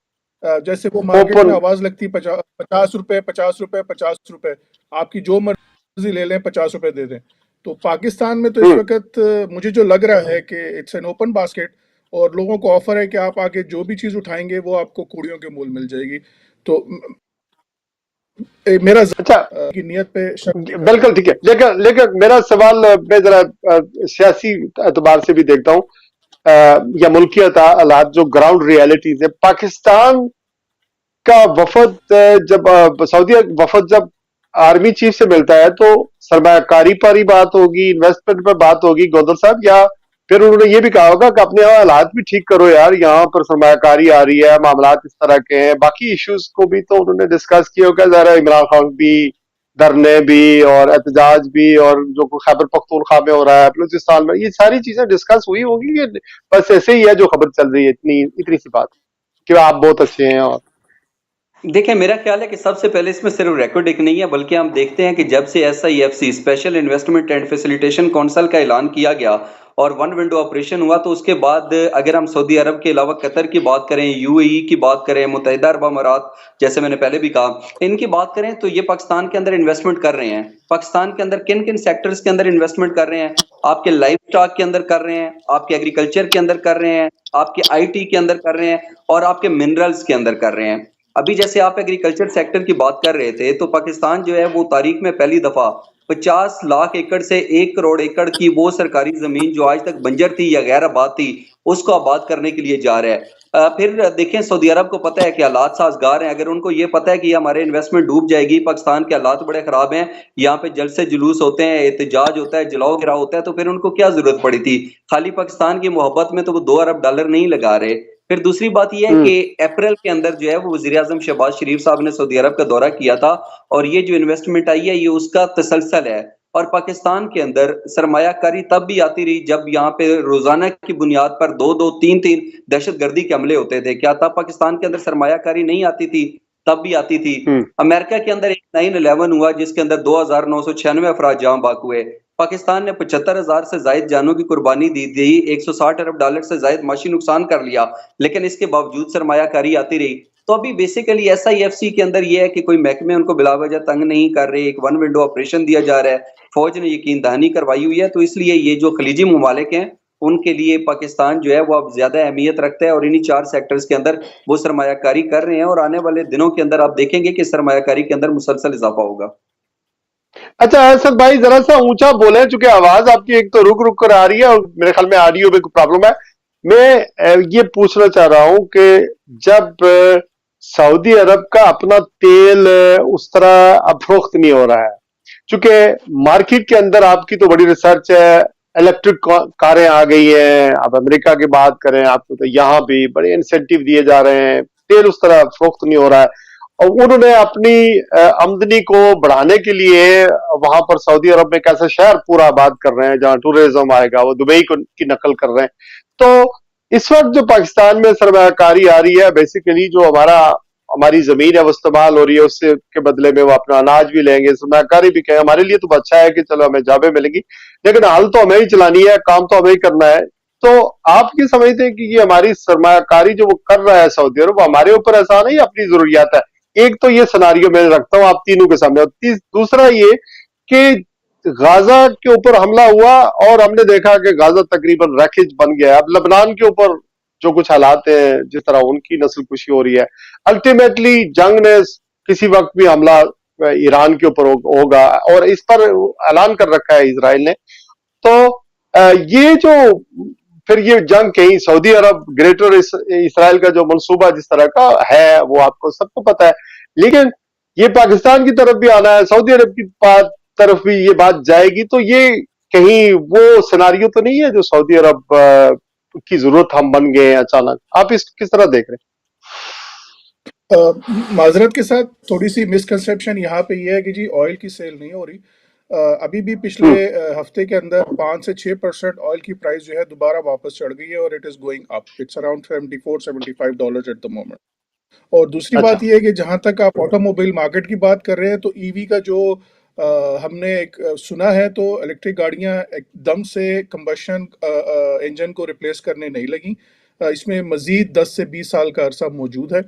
जैसे वो मार्केट ओपन में आवाज लगती 50 रुपए 50 रुपए 50 रुपए, आपकी जो मर्जी ले लें 50 रुपए दे दें। तो पाकिस्तान में तो इस वक्त मुझे जो लग रहा है कि इट्स एन ओपन बास्केट, और लोगों को ऑफर है कि आप आगे जो भी चीज उठाएंगे वो आपको कूड़ियों के मूल मिल जाएगी। तो मेरा अच्छा की नियत पे शक नहीं करता। बिल्कुल ठीक है। लेकिन मेरा सवाल मैं जरा सियासी एतबार से भी देखता हूँ, या मुल्कियत हालात जो ग्राउंड रियलिटीज है। पाकिस्तान का वफद जब सऊदी वफद जब आर्मी चीफ से मिलता है तो सरमायाकारी पर ही बात होगी, इन्वेस्टमेंट पर बात होगी गोदल साहब, या फिर उन्होंने ये भी कहा होगा कि अपने यहाँ हालात भी ठीक करो यार, यहाँ पर सरमायाकारी आ रही है, मामलात इस तरह के हैं, बाकी इश्यूज को भी तो उन्होंने डिस्कस किया होगा। जरा इमरान खान भी, धरने भी और एहतजाज भी, और जो खैबर पख्तूनख्वा में हो रहा है, बलूचिस्तान में, ये सारी चीजें डिस्कस हुई होंगी कि बस ऐसे ही है जो खबर चल रही है, इतनी सी बात कि आप बहुत अच्छे हैं? और देखिए, मेरा ख्याल है कि सबसे पहले इसमें सिर्फ रिकॉर्ड एक नहीं है, बल्कि हम देखते हैं कि जब से SIFC special investment and facilitation council का ऐलान किया गया और वन विंडो ऑपरेशन हुआ, तो उसके बाद अगर हम सऊदी अरब के अलावा कतर की बात करें, UAE की बात करें, मुत्तहिदा अरब अमारात, जैसे मैंने पहले भी कहा, इनकी बात करें तो ये पाकिस्तान के अंदर इन्वेस्टमेंट कर रहे हैं। पाकिस्तान के अंदर किन किन सेक्टर्स के अंदर इन्वेस्टमेंट कर रहे हैं? आपके लाइफ स्टॉक के अंदर कर रहे हैं, आपके एग्रीकल्चर के अंदर कर रहे हैं, आपके IT के अंदर कर रहे हैं, और आपके मिनरल्स के अंदर कर रहे हैं। अभी जैसे आप एग्रीकल्चर सेक्टर की बात कर रहे थे, तो पाकिस्तान जो है वो तारीख में पहली दफा 50 लाख एकड़ से 1 करोड़ एकड़ की वो सरकारी जमीन जो आज तक बंजर थी या गैर आबाद थी, उसको आबाद करने के लिए जा रहा है। फिर देखें, सऊदी अरब को पता है कि हालात साजगार हैं। अगर उनको ये पता है कि हमारे इन्वेस्टमेंट डूब जाएगी, पाकिस्तान के हालात बड़े खराब हैं, यहाँ पे जलसे जुलूस होते हैं, एहतजाज होता है, जलाओ गिराव होता है, तो फिर उनको क्या जरूरत पड़ी थी? खाली पाकिस्तान की मोहब्बत में तो वो $2 अरब नहीं लगा रहे। फिर दूसरी बात यह है कि अप्रैल के अंदर जो है वो वजीर आजम शहबाज शरीफ साहब ने सऊदी अरब का दौरा किया था, और ये जो इन्वेस्टमेंट आई है ये उसका तसलसल है। और पाकिस्तान के अंदर सरमायाकारी तब भी आती रही जब यहाँ पे रोजाना की बुनियाद पर 2-2, 3-3 दहशतगर्दी के हमले होते थे। क्या तब पाकिस्तान के अंदर सरमायाकारी नहीं आती थी? तब भी आती थी। अमेरिका के अंदर एक 9/11 हुआ जिसके अंदर 2,996 अफराद जान बाक हुए। पाकिस्तान ने 75,000 से ज्यादा जानों की कुर्बानी दी, $160 अरब से ज्यादा माशी नुकसान कर लिया, लेकिन इसके बावजूद सरमायाकारी आती रही। तो अभी बेसिकली SIFC के अंदर यह है कि कोई महकमे उनको बिलावजह तंग नहीं कर रहे, एक वन विंडो ऑपरेशन दिया जा रहा है, फौज ने यकीन दहानी करवाई हुई है। तो इसलिए ये जो खलीजी ममालिक हैं उनके लिए पाकिस्तान जो है वो अब ज्यादा अहमियत रखता है, और इन्हीं 4 सेक्टर्स के अंदर वो सरमायाकारी कर रहे हैं, और आने वाले दिनों के अंदर आप देखेंगे कि सरमायाकारी के अंदर मुसलसल इजाफा होगा। अच्छा असद भाई, जरा सा ऊंचा बोले, चूंकि आवाज आपकी एक तो रुक रुक कर आ रही है और मेरे ख्याल में ऑडियो में कोई प्रॉब्लम है। मैं ये पूछना चाह रहा हूं कि जब सऊदी अरब का अपना तेल उस तरह अब फरोख्त नहीं हो रहा है, चूंकि मार्केट के अंदर आपकी तो बड़ी रिसर्च है, इलेक्ट्रिक कारें आ गई हैं, आप अमेरिका की बात करें आपको तो यहाँ भी बड़े इंसेंटिव दिए जा रहे हैं, तेल उस तरह फरोख्त नहीं हो रहा है, और उन्होंने अपनी आमदनी को बढ़ाने के लिए वहां पर सऊदी अरब में एक ऐसा शहर पूरा आबाद कर रहे हैं जहां टूरिज्म आएगा, वो दुबई की नकल कर रहे हैं। तो इस वक्त जो पाकिस्तान में सरमायाकारी आ रही है, बेसिकली जो हमारी जमीन है वो इस्तेमाल हो रही है, उससे के बदले में वो अपना अनाज भी लेंगे, सरमायाकारी भी कहें, हमारे लिए तो अच्छा है कि चलो हमें जाबे मिलेगी, लेकिन हाल तो हमें ही चलानी है, काम तो हमें ही करना है। तो आप क्या समझते हैं कि ये हमारी सरमायाकारी जो वो कर रहा है सऊदी अरब, हमारे ऊपर एहसान है या अपनी जरूरियात है? एक तो ये सिनारियो मैं रखता हूं आप तीनों के सामने, और दूसरा ये कि गाजा के ऊपर हमला हुआ और हमने देखा कि गाजा तकरीबन रैकेज बन गया। अब लबनान के ऊपर जो कुछ हालात हैं, जिस तरह उनकी नस्लकुशी हो रही है, अल्टीमेटली जंग ने किसी वक्त भी हमला ईरान के ऊपर होगा, और इस पर ऐलान कर रखा है इजराइल ने। तो ये जो फिर ये जंग कहीं सऊदी अरब ग्रेटर इसराइल का जो मंसूबा जिस तरह का है वो आपको सबको पता है, लेकिन ये पाकिस्तान की तरफ भी आना है, सऊदी अरब की तरफ भी ये बात जाएगी, तो ये कहीं वो सिनारियो तो नहीं है जो सऊदी अरब की जरूरत हम बन गए हैं अचानक? आप इस किस तरह देख रहे हैं? माजरत के साथ थोड़ी सी मिसकंसेप्शन यहाँ पे ये है कि जी ऑयल की सेल नहीं हो रही। अभी भी पिछले हफ्ते के अंदर 5 से 6% ऑयल की प्राइस जो है दोबारा वापस चढ़ गई है, और it is going up, it's around $74-75 at the moment. और दूसरी बात अच्छा। यह है कि जहां तक आप ऑटोमोबाइल मार्केट की बात कर रहे हैं, तो ईवी का जो हमने एक सुना है, तो इलेक्ट्रिक गाड़ियां एकदम से कंबशन इंजन को रिप्लेस करने नहीं लगी। इसमें मजीद 10 से 20 साल का अरसा मौजूद है।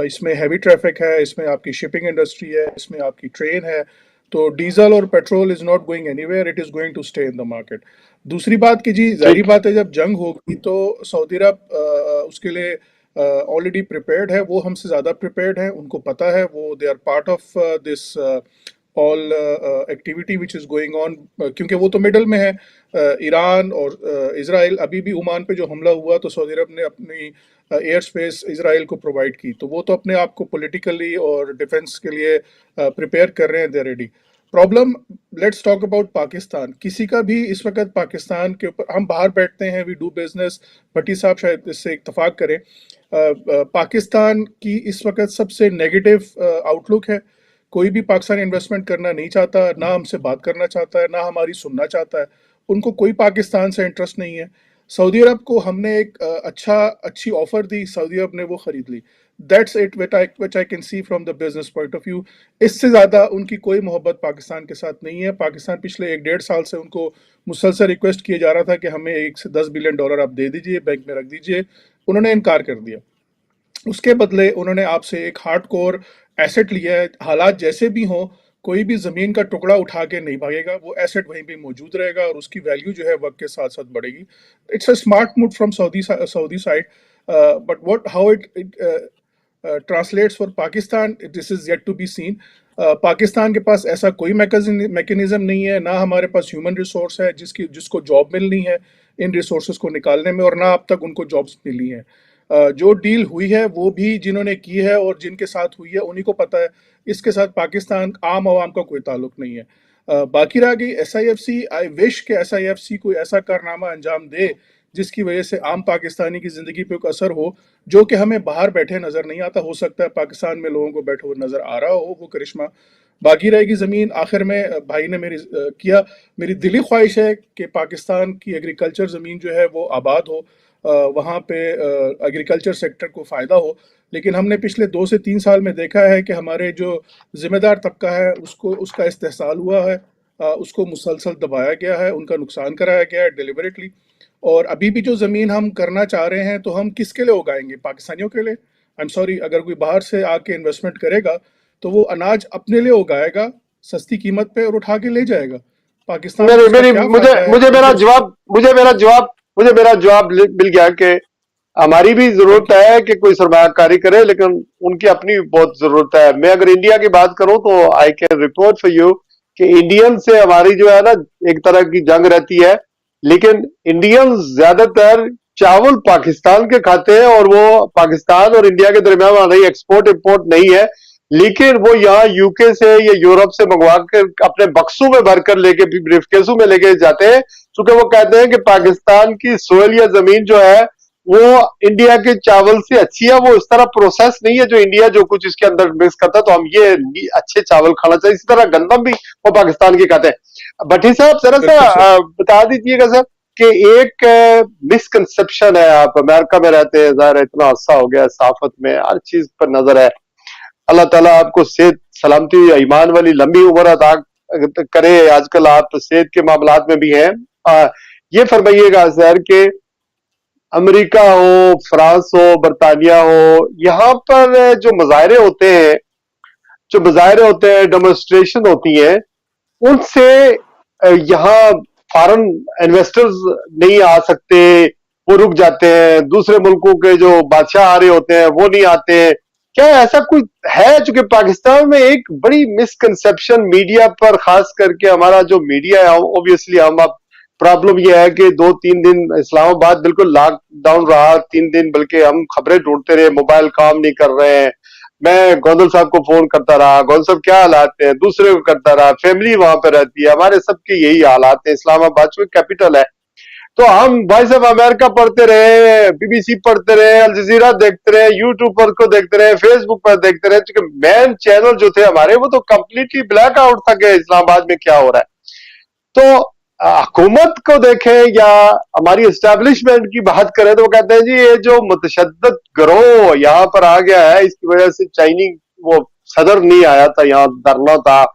इसमें हैवी ट्रैफिक है, इसमें आपकी शिपिंग इंडस्ट्री है, इसमें आपकी ट्रेन है। तो डीजल और petrol is not going anywhere, it is going to stay in the market. दूसरी बात कि जी जाहिर ठीक। बात है, जब जंग होगी तो सऊदी अरब उसके लिए ऑलरेडी प्रिपेयर्ड है, वो हमसे ज़्यादा प्रिपेयर्ड है, उनको पता है, वो they are part of this all activity which is going on, क्योंकि वो तो मिडल में है। ईरान और इजराइल, अभी भी ओमान पे जो हमला हुआ तो सऊदी अरब ने अपनी एयर स्पेस इसराइल को प्रोवाइड की, तो वो तो अपने आप को पॉलिटिकली और डिफेंस के लिए प्रिपेयर कर रहे हैं, they ready. Problem, let's talk about Pakistan. किसी का भी इस वक्त पाकिस्तान के ऊपर, हम बाहर बैठते हैं, वी डू बिजनेस, भट्टी साहब शायद इससे इत्तफाक करें, पाकिस्तान की इस वक्त सबसे नेगेटिव आउटलुक है। कोई भी पाकिस्तान इन्वेस्टमेंट करना नहीं चाहता, ना हमसे बात करना चाहता है, ना हमारी सुनना चाहता है, उनको कोई पाकिस्तान से इंटरेस्ट नहीं है। सऊदी अरब को हमने एक अच्छी ऑफर दी, सऊदी अरब ने वो खरीद ली। That's it which I can see from the business point of view. इससे ज़्यादा उनकी कोई मोहब्बत पाकिस्तान के साथ नहीं है। पाकिस्तान पिछले 1-1.5 साल से उनको मुसलसल रिक्वेस्ट किया जा रहा था कि हमें $1 से $10 बिलियन आप दे दीजिए, बैंक में रख दीजिए, उन्होंने इनकार कर दिया। उसके बदले उन्होंने आपसे एक हार्ड कोर एसेट लिया है। हालात जैसे भी हों, कोई भी ज़मीन का टुकड़ा उठा के नहीं भागेगा, वो एसेट वहीं पे मौजूद रहेगा और उसकी वैल्यू जो है वक्त के साथ साथ बढ़ेगी। It's a smart move from Saudi side, but what how it translates for Pakistan, this is yet to be seen. Pakistan के पास ऐसा कोई मैकेनिज्म नहीं है, ना हमारे पास ह्यूमन रिसोर्स है जिसको जॉब मिलनी है इन रिसोर्सेज को निकालने में, और ना अब तक उनको जॉब्स मिली हैं। जो डील हुई है वो भी जिन्होंने की है और जिनके साथ हुई है उन्हीं को पता है, इसके साथ पाकिस्तान आम आवाम का कोई ताल्लुक नहीं है। बाकी रह गई SIFC, आई विश के SIFC कोई ऐसा कारनामा अंजाम दे जिसकी वजह से आम पाकिस्तानी की ज़िंदगी पे कोई असर हो, जो कि हमें बाहर बैठे नज़र नहीं आता। हो सकता है पाकिस्तान में लोगों को बैठे हुए नज़र आ रहा हो वो करिश्मा। बाकी रहेगी ज़मीन। आखिर में भाई ने मेरी दिली ख्वाहिश है कि पाकिस्तान की एग्रीकल्चर ज़मीन जो है वो आबाद हो, वहाँ पे एग्रीकल्चर सेक्टर को फ़ायदा हो। लेकिन हमने पिछले 2 से 3 साल में देखा है कि हमारे जो ज़िम्मेदार तबका है उसका इस्तेहसाल हुआ है, उसको मुसलसल दबाया गया है, उनका नुकसान कराया गया है डिलिबरेटली। और अभी भी जो ज़मीन हम करना चाह रहे हैं तो हम किसके लिए उगाएंगे? पाकिस्तानियों के लिए? आई एम सॉरी, अगर कोई बाहर से आके इन्वेस्टमेंट करेगा तो वो अनाज अपने लिए उगाएगा सस्ती कीमत पे और उठा के ले जाएगा। पाकिस्तान को मेरी इसका मेरी क्या मुझे फायदा है? मुझे मेरा मुझे जवाब मुझे मेरा जवाब मिल गया कि हमारी भी थैंक जरूरत यू। है कि कोई सरमायाकारी करे, लेकिन उनकी अपनी बहुत जरूरत है। मैं अगर इंडिया की बात करूं तो I can report for you कि इंडियन से हमारी जो है ना एक तरह की जंग रहती है, लेकिन इंडियन ज्यादातर चावल पाकिस्तान के खाते हैं और वो पाकिस्तान और इंडिया के दरमियान हमारी एक्सपोर्ट इंपोर्ट नहीं है, लेकिन वो यहाँ UK से या यूरोप से मंगवा कर अपने बक्सों में भरकर लेके ब्रीफकेसों में लेके जाते हैं, क्योंकि वो कहते हैं कि पाकिस्तान की सोयल या जमीन जो है वो इंडिया के चावल से अच्छी है। वो इस तरह प्रोसेस नहीं है जो इंडिया जो कुछ इसके अंदर मिक्स करता है, तो हम ये अच्छे चावल खाना चाहिए। इसी तरह गंदम भी वो पाकिस्तान के खाते हैं। भट्टी साहब जरा सा बिल्कुल सर। बता दीजिएगा सर कि एक मिसकंसेप्शन है, आप अमेरिका में रहते हैं, ज़ाहिर है इतना अरसा हो गया, साफत में हर चीज पर नजर है। अल्लाह ताला आपको सेहत सलामती ईमान वाली लंबी उम्र अता करे। आजकल आप सेहत के मामलात में भी हैं। ये फरमाइएगा सर कि अमेरिका हो, फ्रांस हो, बरतानिया हो, यहाँ पर जो मुजाहरे होते हैं, डेमोन्स्ट्रेशन होती हैं, उनसे यहाँ फॉरेन इन्वेस्टर्स नहीं आ सकते, वो रुक जाते हैं। दूसरे मुल्कों के जो बादशाह आ रहे होते हैं वो नहीं आते हैं। क्या ऐसा कुछ है? चूंकि पाकिस्तान में एक बड़ी मिसकंसेप्शन मीडिया पर, खास करके हमारा जो मीडिया है, ऑब्वियसली हम अब प्रॉब्लम यह है कि 2-3 दिन इस्लामाबाद बिल्कुल लॉकडाउन रहा, 3 दिन, बल्कि हम खबरें ढूंढते रहे, मोबाइल काम नहीं कर रहे हैं। मैं गोंदल साहब को फोन करता रहा, गोंदल साहब क्या हालात है, दूसरे को करता रहा, फैमिली वहां पर रहती है, हमारे सबके यही हालात है। इस्लामाबाद जो कैपिटल है, तो हम भाई साहब अमेरिका पढ़ते रहे, BBC पढ़ते रहे, अल जजीरा देखते रहे, यूट्यूब पर को देखते रहे, फेसबुक पर देखते रहे, क्योंकि मेन चैनल जो थे हमारे वो तो कंप्लीटली ब्लैक आउट था कि इस्लामाबाद में क्या हो रहा है। तो हुकूमत को देखें या हमारी एस्टेब्लिशमेंट की बात करें तो वो कहते हैं जी ये जो मुतशद्दद गिरोह यहाँ पर आ गया है, इसकी वजह से चाइनी वो सदर नहीं आया था, यहाँ धरना था,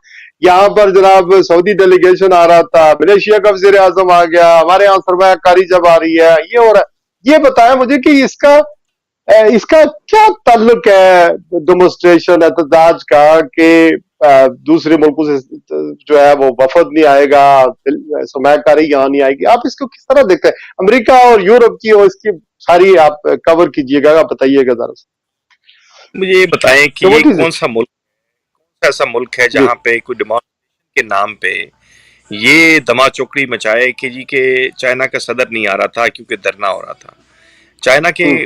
यहाँ पर जनाब सऊदी डेलीगेशन आ रहा था, मलेशिया का वज़ीर आज़म आ गया, हमारे यहाँ सरमायाकारी जब आ रही है, ये हो रहा है। ये बताया मुझे कि इसका क्या ताल्लुक है डेमोन्स्ट्रेशन एहतजाज का कि दूसरे मुल्कों से जो है वो वफद नहीं आएगा, सरमायाकारी यहाँ नहीं आएगी? आप इसको किस तरह देखते हैं? अमेरिका और यूरोप की और इसकी सारी आप कवर कीजिएगा, बताइएगा जरा सा। मुझे ये बताएं कि तो ये व्हाट इज कौन इट? सा मुल्क, ऐसा मुल्क है जी जहां पे कोई डेमोक्रेसी के नाम पे ये दमा चौकड़ी मचाए कि जी के चाइना का सदर नहीं आ रहा था क्योंकि धरना हो रहा था। चाइना के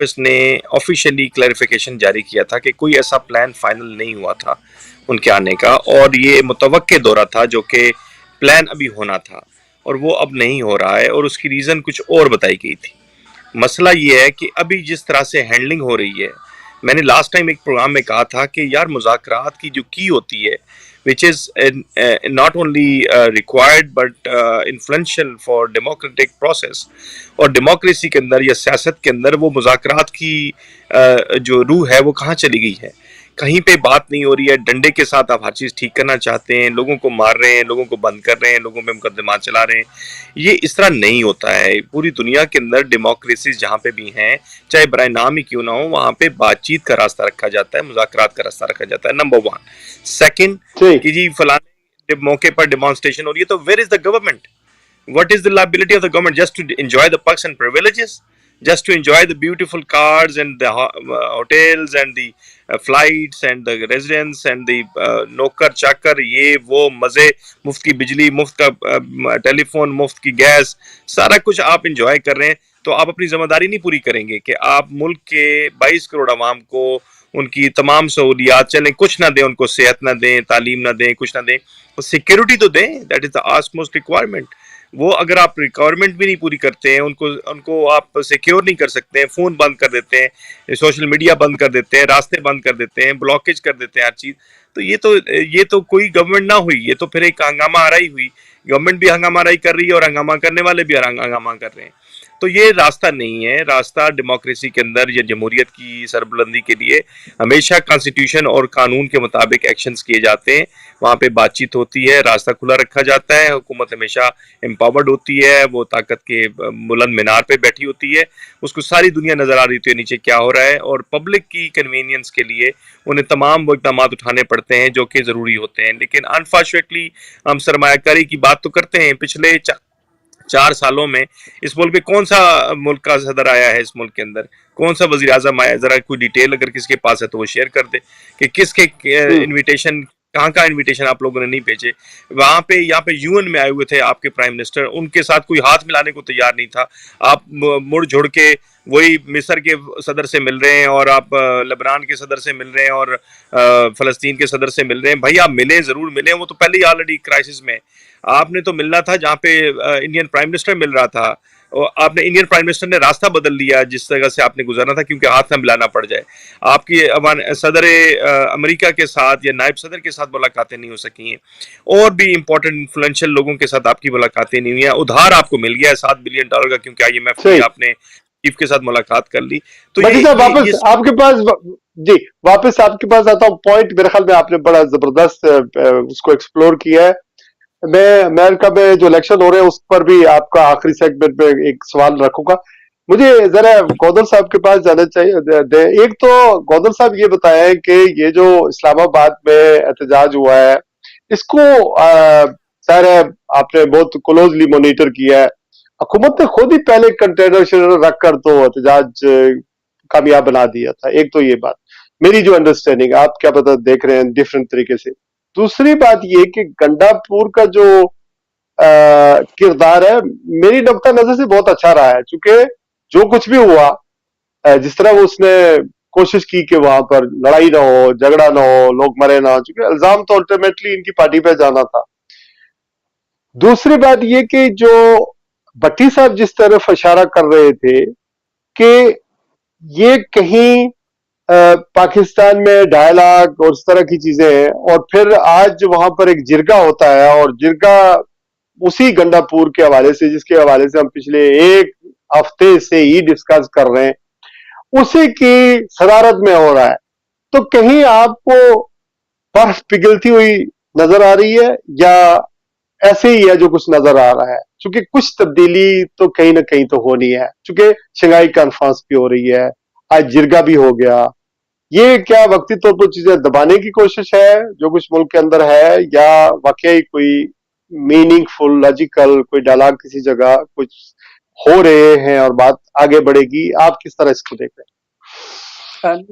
ऑफिस ने ऑफिशियली क्लैरिफिकेशन जारी किया था कि कोई ऐसा प्लान फाइनल नहीं हुआ था उनके आने का, और ये मुतवक्के दौरा था जो कि प्लान अभी होना था और वो अब नहीं हो रहा है, और उसकी रीज़न कुछ और बताई गई थी। मसला ये है कि अभी जिस तरह से हैंडलिंग हो रही है, मैंने लास्ट टाइम एक प्रोग्राम में कहा था कि यार मुज़ाकरात की जो की होती है, which is not only required but influential for democratic process, और डेमोक्रेसी के अंदर या सियासत के अंदर वो मुज़ाकरात की जो रूह है वो कहाँ चली गई है? कहीं पे बात नहीं हो रही है। डंडे के साथ आप हर चीज़ ठीक करना चाहते हैं, लोगों को मार रहे हैं, लोगों को बंद कर रहे हैं, लोगों पे मुकदमा चला रहे हैं। ये इस तरह नहीं होता है। पूरी दुनिया के अंदर डेमोक्रेसी जहाँ पे भी हैं, चाहे बराए नाम ही क्यों ना हो, वहाँ पे बातचीत का रास्ता रखा जाता है, मुज़ाकरात का रास्ता रखा जाता है। नंबर 1। सेकंड कि जी फलाने मौके पर डेमोन्स्ट्रेशन हो रही है, तो where is the government? What is the liability of the government? Just to enjoy the perks and privileges, just to enjoy the beautiful cars and the hotels and the flights and the residence and the नौकर चाकर, ये वो मजे, मुफ्त की बिजली, मुफ्त का टेलीफोन, मुफ्त की गैस, सारा कुछ आप इंजॉय कर रहे हैं, तो आप अपनी जिम्मेदारी नहीं पूरी करेंगे कि आप मुल्क के 22 करोड़ आवाम को उनकी तमाम सहूलियात, चलें कुछ ना दें उनको, सेहत ना दें, तालीम ना दें, कुछ ना दें, तो सिक्योरिटी तो दें। That is the utmost requirement. वो अगर आप रिक्वायरमेंट भी नहीं पूरी करते हैं, उनको उनको आप सिक्योर नहीं कर सकते हैं, फ़ोन बंद कर देते हैं, सोशल मीडिया बंद कर देते हैं, रास्ते बंद कर देते हैं, ब्लॉकेज कर देते हैं हर चीज़, तो ये तो कोई गवर्नमेंट ना हुई, ये तो फिर एक हंगामा आराई हुई। गवर्नमेंट भी हंगामा आराई कर रही है और हंगामा करने वाले भी हंगामा कर रहे हैं। तो ये रास्ता नहीं है। रास्ता डेमोक्रेसी के अंदर या जमहूरियत की सरबुलंदी के लिए हमेशा कॉन्स्टिट्यूशन और कानून के मुताबिक एक्शंस किए जाते हैं, वहाँ पे बातचीत होती है, रास्ता खुला रखा जाता है, हुकूमत हमेशा एम्पावर्ड होती है, वो ताकत के बुलंद मीनार पे बैठी होती है, उसको सारी दुनिया नजर आ रही होती है नीचे क्या हो रहा है, और पब्लिक की कन्वीनियंस के लिए उन्हें तमाम वो इकदाम उठाने पड़ते हैं जो कि ज़रूरी होते हैं। लेकिन अनफॉर्चुनेटली हम सरमायाकारी की बात तो करते हैं, पिछले 4 सालों में इस मुल्क में कौन सा मुल्क का सदर आया है, इस मुल्क के अंदर कौन सा वजीर आजम आया, जरा कोई डिटेल अगर किसके पास है तो वो शेयर कर दे कि किसके इनविटेशन, कहाँ का इनविटेशन आप लोगों ने नहीं भेजे। वहां पे यहाँ पे यूएन में आए हुए थे आपके प्राइम मिनिस्टर, उनके साथ कोई हाथ मिलाने को तैयार नहीं था। आप मुड़ झुड़ के वही मिस्र के सदर से मिल रहे हैं, और आप लेबनान के सदर से मिल रहे हैं, और फलस्तीन के सदर से मिल रहे हैं। भाई आप मिले, जरूर मिले, वो तो पहले ही ऑलरेडी क्राइसिस में। आपने तो मिलना था जहाँ पे इंडियन प्राइम मिनिस्टर मिल रहा था, और आपने, इंडियन प्राइम मिनिस्टर ने रास्ता बदल लिया जिस जगह से आपने गुजरना था, क्योंकि हाथ ना मिलाना पड़ जाए। आपकी सदर अमेरिका के साथ या नायब सदर के साथ मुलाकातें नहीं हो सकी हैं, और भी इंपॉर्टेंट इन्फ्लुएंशियल लोगों के साथ आपकी मुलाकातें नहीं हुई हैं। उधार आपको मिल गया है $7 बिलियन का, क्योंकि IMF में आपने चीफ के साथ मुलाकात कर ली। तो वापस आपके पास जी, वापस आपके पास आता हूँ। पॉइंट मेरे ख्याल में आपने बड़ा जबरदस्त उसको एक्सप्लोर किया है। मैं अमेरिका में जो इलेक्शन हो रहे हैं उस पर भी आपका आखिरी सेगमेंट में एक सवाल रखूंगा। मुझे जरा गौदर साहब के पास जाना चाहिए। एक तो गौदर साहब ये बताएं कि ये जो इस्लामाबाद में एहतजाज हुआ है, इसको सर आपने बहुत क्लोजली मॉनिटर किया है। हुकूमत ने खुद ही पहले कंटेनर रख कर तो एहतजाज कामयाब बना दिया था। एक तो ये बात मेरी जो अंडरस्टैंडिंग, आप क्या पता देख रहे हैं डिफरेंट तरीके से। दूसरी बात ये कि गंडापुर का जो किरदार है मेरी नुक्ता नजर से बहुत अच्छा रहा है, चूंकि जो कुछ भी हुआ, जिस तरह वो उसने कोशिश की कि वहां पर लड़ाई ना हो, झगड़ा ना हो, लोग मरे ना, चूंकि इल्जाम तो अल्टीमेटली इनकी पार्टी पे जाना था। दूसरी बात ये कि जो भट्टी साहब जिस तरफ इशारा कर रहे थे कि ये कहीं पाकिस्तान में 2.5 लाख और इस तरह की चीजें हैं, और फिर आज वहां पर एक जिरगा होता है, और जिरगा उसी गंडापुर के हवाले से, जिसके हवाले से हम पिछले 1 हफ्ते से ही डिस्कस कर रहे हैं, उसी की सदारत में हो रहा है। तो कहीं आपको बर्फ पिघलती हुई नजर आ रही है, या ऐसे ही है जो कुछ नजर आ रहा है? क्योंकि कुछ तब्दीली तो कहीं ना कहीं तो होनी है, क्योंकि शंघाई कॉन्फ्रेंस भी हो रही है, आज जिरगा भी हो गया। ये क्या वक्ती तौर पर चीजें दबाने की कोशिश है जो कुछ मुल्क के अंदर है, या वाकई कोई मीनिंगफुल लॉजिकल कोई डायलॉग किसी जगह कुछ हो रहे हैं और बात आगे बढ़ेगी? आप किस तरह इसको देख रहे हैं?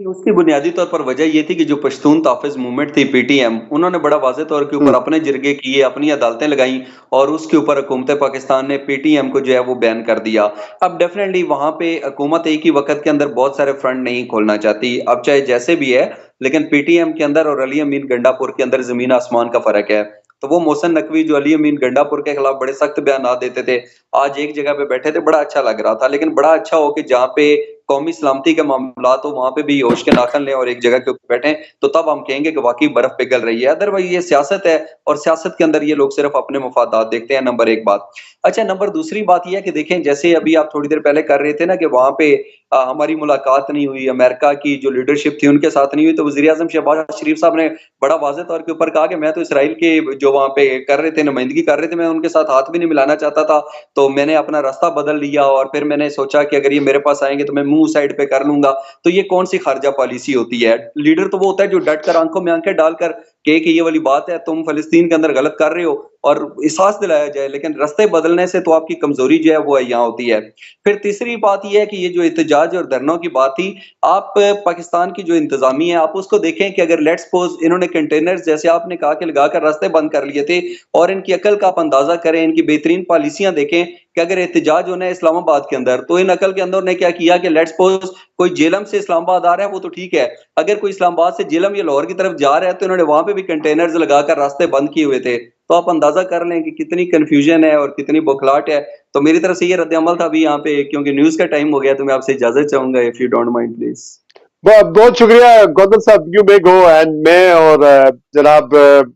उसकी बुनियादी तौर पर वजह ये थी कि जो पश्तून ताफिज मूवमेंट थी PTM, उन्होंने बड़ा वाज़ेह तौर के ऊपर अपने जिरगे किए, अपनी अदालतें लगाई, और उसके ऊपर हुकूमत पाकिस्तान ने PTM को जो है वो बैन कर दिया। अब डेफिनेटली वहां पे हुकूमत एक ही वक्त के अंदर बहुत सारे फ्रंट नहीं खोलना चाहती, अब चाहे जैसे भी है, लेकिन PTM के अंदर और अली अमीन गंडापुर के अंदर जमीन आसमान का फर्क है। तो वो मोहसिन नकवी जो अली अमीन गंडापुर के खिलाफ बड़े सख्त बयान देते थे, आज एक जगह पे बैठे थे, बड़ा अच्छा लग रहा था। लेकिन बड़ा अच्छा हो कि जहाँ पे कौमी सलामती के मामला तो वहां पे भी होश के नाखन लें और एक जगह के ऊपर बैठे, तो तब हम कहेंगे कि वाकई बर्फ पिघल रही है। अदरवाइज ये सियासत है, और सियासत के अंदर ये लोग सिर्फ अपने मफादात देखते हैं। नंबर 1 बात। अच्छा, नंबर दूसरी बात यह है कि देखें, जैसे अभी आप थोड़ी देर पहले कर रहे थे ना कि वहां पे हमारी मुलाकात नहीं हुई, अमेरिका की जो लीडरशिप थी उनके साथ नहीं हुई, तो वजीर आजम शहबाज शरीफ साहब ने बड़ा वाज़ेह तौर के ऊपर कहा कि मैं तो इसराइल के जो वहां पे कर रहे थे, नुमाइंदगी कर रहे थे, मैं उनके साथ हाथ भी नहीं मिलाना चाहता था, तो मैंने अपना रास्ता बदल लिया, और फिर मैंने सोचा कि अगर ये मेरे पास आएंगे तो मैं मुंह साइड पे कर लूंगा। तो ये कौन सी खारजा पॉलिसी होती है? लीडर तो वो होता है जो डट कर आंखों में आंखें डालकर कहे कि ये वाली बात है, तुम फलस्तीन के अंदर गलत कर रहे हो, और एहसास दिलाया जाए, लेकिन रास्ते बदलने से तो आपकी कमजोरी जो है वो यहाँ होती है। फिर तीसरी बात ये है कि ये जो एहतजाज और धरनों की बात थी, आप पाकिस्तान की जो इंतजामिया है आप उसको देखें कि अगर लेट्स सपोज इन्होंने कंटेनर्स जैसे आपने कहा कि लगाकर रास्ते बंद कर लिए थे, और इनकी अकल का आप अंदाजा करें, इनकी बेहतरीन पॉलिसियां देखें कि अगर एहतजाज होना है इस्लामाबाद के अंदर, तो इन अकल के अंदर ने क्या किया कि लेट्स सपोज कोई जेलम से इस्लामाबाद आ रहा है वो तो ठीक है, अगर कोई इस्लामाबाद से जेलम या लाहौर की तरफ जा रहा है तो इन्होंने वहां पे भी कंटेनर्स लगाकर रास्ते बंद किए हुए थे। तो आप अंदाजा कर लें कि कितनी कंफ्यूजन है और कितनी बौखलाहट है। तो मेरी तरफ से ये रद्द अमल था अभी यहाँ पे, क्योंकि न्यूज का टाइम हो गया, तो मैं आपसे इजाजत चाहूंगा, if you don't mind please. बहुत बहुत शुक्रिया गौतम साहब, यू मे गो। एंड मैं और जनाब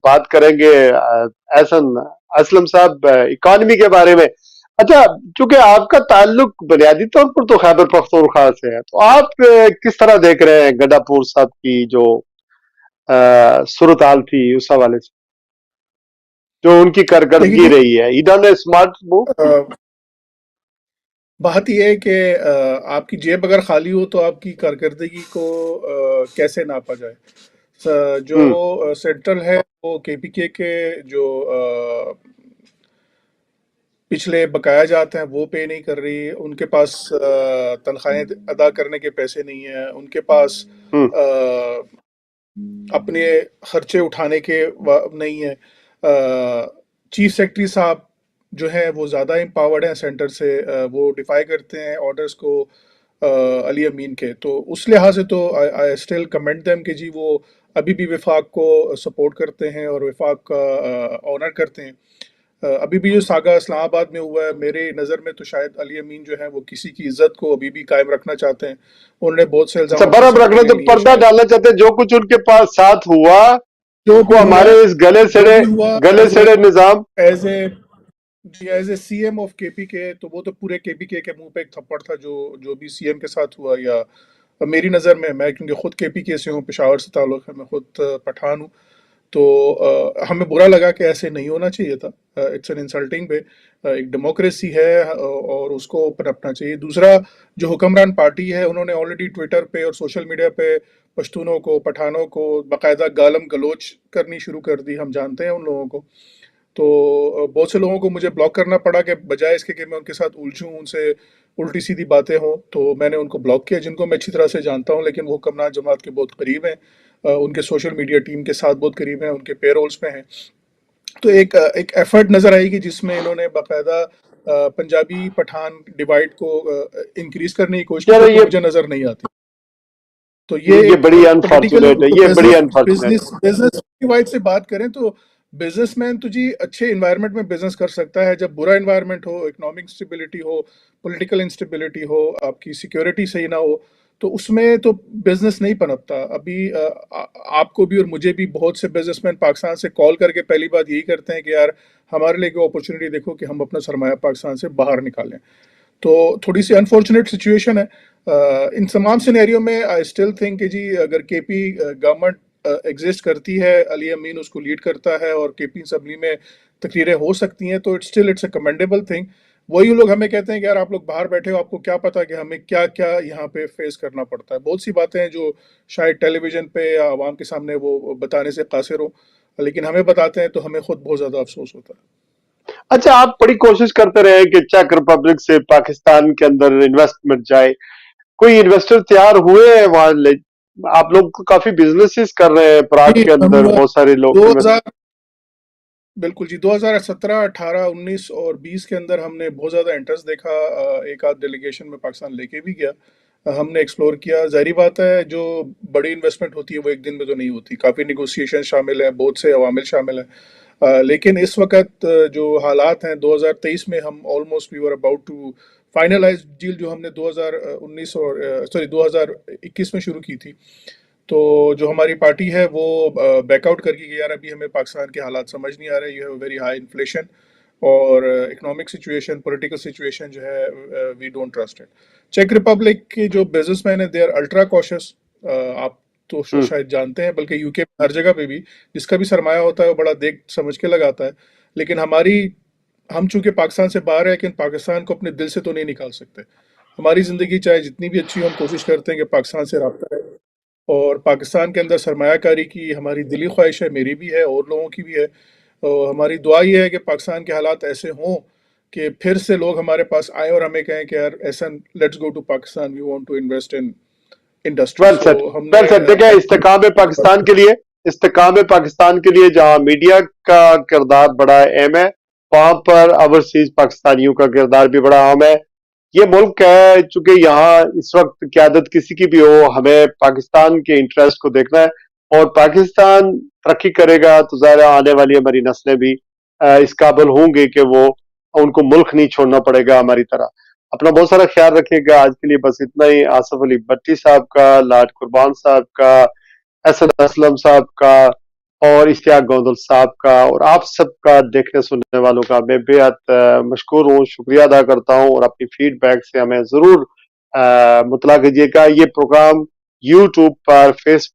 बात करेंगे एहसन असलम साहब इकॉनमी के बारे में। अच्छा, चूंकि आपका ताल्लुक बुनियादी तौर पर तो खैबर पख्तूनख्वा से है, तो आप किस तरह देख रहे हैं गड्डापुर साहब की जो सूरत हाल थी उस हवाले से, जो उनकी कारकर्दगी देखिए रही है? ही डन ए स्मार्ट मूव। बात यह है कि आपकी जेब अगर खाली हो तो आपकी कारकर्दगी को कैसे नापा जाए। जो सेंट्रल है वो केपीके के जो पिछले बकाया जाते हैं वो पे नहीं कर रही, उनके पास तनख्वाहें अदा करने के पैसे नहीं है, उनके पास अपने खर्चे उठाने के नहीं है। चीफ सेक्रेटरी साहब जो है वो ज़्यादा एम्पावर्ड हैं सेंटर से, वो डिफाई करते हैं ऑर्डर्स को अली अमीन के। तो उस लिहाज से तो आई स्टिल कमेंट देम कि जी वो अभी भी विफाक को सपोर्ट करते हैं और विफाक का ऑनर करते हैं। अभी भी जो सागा इस्लामाबाद में हुआ है, मेरे नज़र में तो शायद अली अमीन जो है वो किसी की इज्जत को अभी भी कायम रखना चाहते हैं। उन्होंने बहुत से अच्छा, बर्फ रखना तो पर्दा डालना चाहते हैं। जो कुछ उनके पास साथ हुआ जो को हमारे इस गले सड़े निजाम as a CM of KPK, तो वो तो पूरे केपीके के मुंह पे एक थप्पड़ था जो भी सीएम के साथ हुआ। या मेरी नज़र में, मैं क्योंकि खुद केपीके से हूँ, पेशावर से ताल्लुक़ है, मैं खुद पठान हूँ, तो हमें बुरा लगा कि ऐसे नहीं होना चाहिए था। इट्स एन इंसल्टिंग वे। एक डेमोक्रेसी है और उसको पनपना चाहिए। दूसरा, जो हुक्मरान पार्टी है उन्होंने ऑलरेडी ट्विटर पे और सोशल मीडिया पे पश्तूनों को, पठानों को बाकायदा गालम गलोच करनी शुरू कर दी। हम जानते हैं उन लोगों को। तो बहुत से लोगों को मुझे ब्लॉक करना पड़ा कि बजाय इसके कि मैं उनके साथ उलझूं, उनसे उल्टी सीधी बातें हों, तो मैंने उनको ब्लॉक किया, जिनको मैं अच्छी तरह से जानता हूं, लेकिन वो हुक्मरान जमात के बहुत करीब हैं, उनके सोशल मीडिया टीम के साथ बहुत करीब हैं, उनके पेरोल्स पे हैं। तो एक एफर्ट नज़र आएगी जिसमें इन्होंने बाकायदा पंजाबी पठान डिवाइड को इंक्रीज करने की कोशिश की, तो मुझे नज़र नहीं आती। तो ये बड़ी अनफॉर्चुनेट है, ये बड़ी अनफॉर्चुनेट। बिजनेस डिवाइड से बात करें तो बिजनेसमैन तो जी अच्छे इन्वायरमेंट में बिजनेस कर सकता है। जब बुरा इन्वायरमेंट हो, इकोनॉमिक इंस्टेबिलिटी हो, पॉलिटिकल इंस्टेबिलिटी हो, आपकी सिक्योरिटी सही ना हो, तो उसमें तो बिजनेस नहीं पनपता। अभी आपको भी और मुझे भी बहुत से बिजनेसमैन पाकिस्तान से कॉल करके पहली बात यही करते हैं कि यार हमारे लिए कोई अपॉर्चुनिटी देखो कि हम अपना सरमाया पाकिस्तान से बाहर निकालें। तो थोड़ी सी अनफॉर्चुनेट सिचुएशन है। इन तमाम सिनेरियो में आई स्टिल थिंक कि जी अगर केपी गवर्नमेंट एग्जिस्ट करती है, अली अमीन उसको लीड करता है और केपी असम्बली में तकरीरें हो सकती हैं, तो इट्स अ कमेंडेबल थिंग। वही लोग हमें कहते हैं कि यार आप लोग बाहर बैठे हो, आपको क्या पता कि हमें क्या क्या यहाँ पे फेस करना पड़ता है। बहुत सी बातें हैं जो शायद टेलीविजन पे या आवाम के सामने वो बताने से कासिर हो, लेकिन हमें बताते हैं तो हमें खुद बहुत ज्यादा अफसोस होता है। अच्छा, आप बड़ी कोशिश करते रहे कि चेक रिपब्लिक से पाकिस्तान के अंदर इन्वेस्टमेंट जाए, कोई इन्वेस्टर तैयार हुए हैं वहां? आप लोग काफी बिजनेसेस कर रहे हैं प्राग के अंदर, बहुत सारे लोग। बिल्कुल जी, 2017, 18, 19 और 20 के अंदर हमने बहुत ज़्यादा इंटरेस्ट देखा। एक आध डेलीगेशन में पाकिस्तान लेके भी गया, हमने एक्सप्लोर किया। जाहिर बात है जो बड़ी इन्वेस्टमेंट होती है वो एक दिन में तो नहीं होती, काफ़ी निगोसिएशन शामिल है, बहुत से अवामिल शामिल हैं। लेकिन इस वक्त जो हालात हैं, 2023 में हम almost we were about to finalise deal जो हमने 2019 और 2021 में शुरू की थी। तो जो हमारी पार्टी है वो बैकआउट कर गई कि यार अभी हमें पाकिस्तान के हालात समझ नहीं आ रहे, you have very high inflation और इकोनॉमिक सिचुएशन, पॉलिटिकल सिचुएशन जो है वी डोंट ट्रस्ट इट। चेक रिपब्लिक के जो बिजनेसमैन है दे आर अल्ट्रा कॉशियस, आप तो शायद जानते हैं, बल्कि यूके में हर जगह पे भी जिसका भी सरमाया होता है वो बड़ा देख समझ के लगाता है। लेकिन हम चूंकि पाकिस्तान से बाहर है, लेकिन पाकिस्तान को अपने दिल से तो नहीं निकाल सकते। हमारी ज़िंदगी चाहे जितनी भी अच्छी हो, हम कोशिश करते हैं कि पाकिस्तान से रब्ता रहे और पाकिस्तान के अंदर सरमायाकारी की हमारी दिली ख्वाहिश है, मेरी भी है और लोगों की भी है। तो हमारी दुआ ये है कि पाकिस्तान के हालात ऐसे हों कि फिर से लोग हमारे पास आए और हमें कहें कि यार ऐसा, let's go to Pakistan, we want to invest in industry. Well so set, हमने वेल सेट। देखिए, इस्तेकाम पाकिस्तान के लिए जहां मीडिया का किरदार बड़ा अहम है, वहां पर ओवरसीज पाकिस्तानियों का किरदार भी बड़ा अहम है। ये मुल्क है, चूंकि यहाँ इस वक्त क्यादत किसी की भी हो, हमें पाकिस्तान के इंटरेस्ट को देखना है, और पाकिस्तान तरक्की करेगा तो ज़ाहिर है आने वाली हमारी नस्लें भी इस काबिल होंगे कि वो उनको मुल्क नहीं छोड़ना पड़ेगा हमारी तरह। अपना बहुत सारा ख्याल रखिएगा। आज के लिए बस इतना ही। आसिफ अली भट्टी साहब का, लाड कुर्बान साहब का, असद असलम साहब का, और इश्तियाक गोंदल साहब का, और आप सबका देखने सुनने वालों का मैं बेहद मशकूर हूँ, शुक्रिया अदा करता हूँ। और अपनी फीडबैक से हमें जरूर मुतला कीजिएगा। ये प्रोग्राम यूट्यूब पर, फेसबुक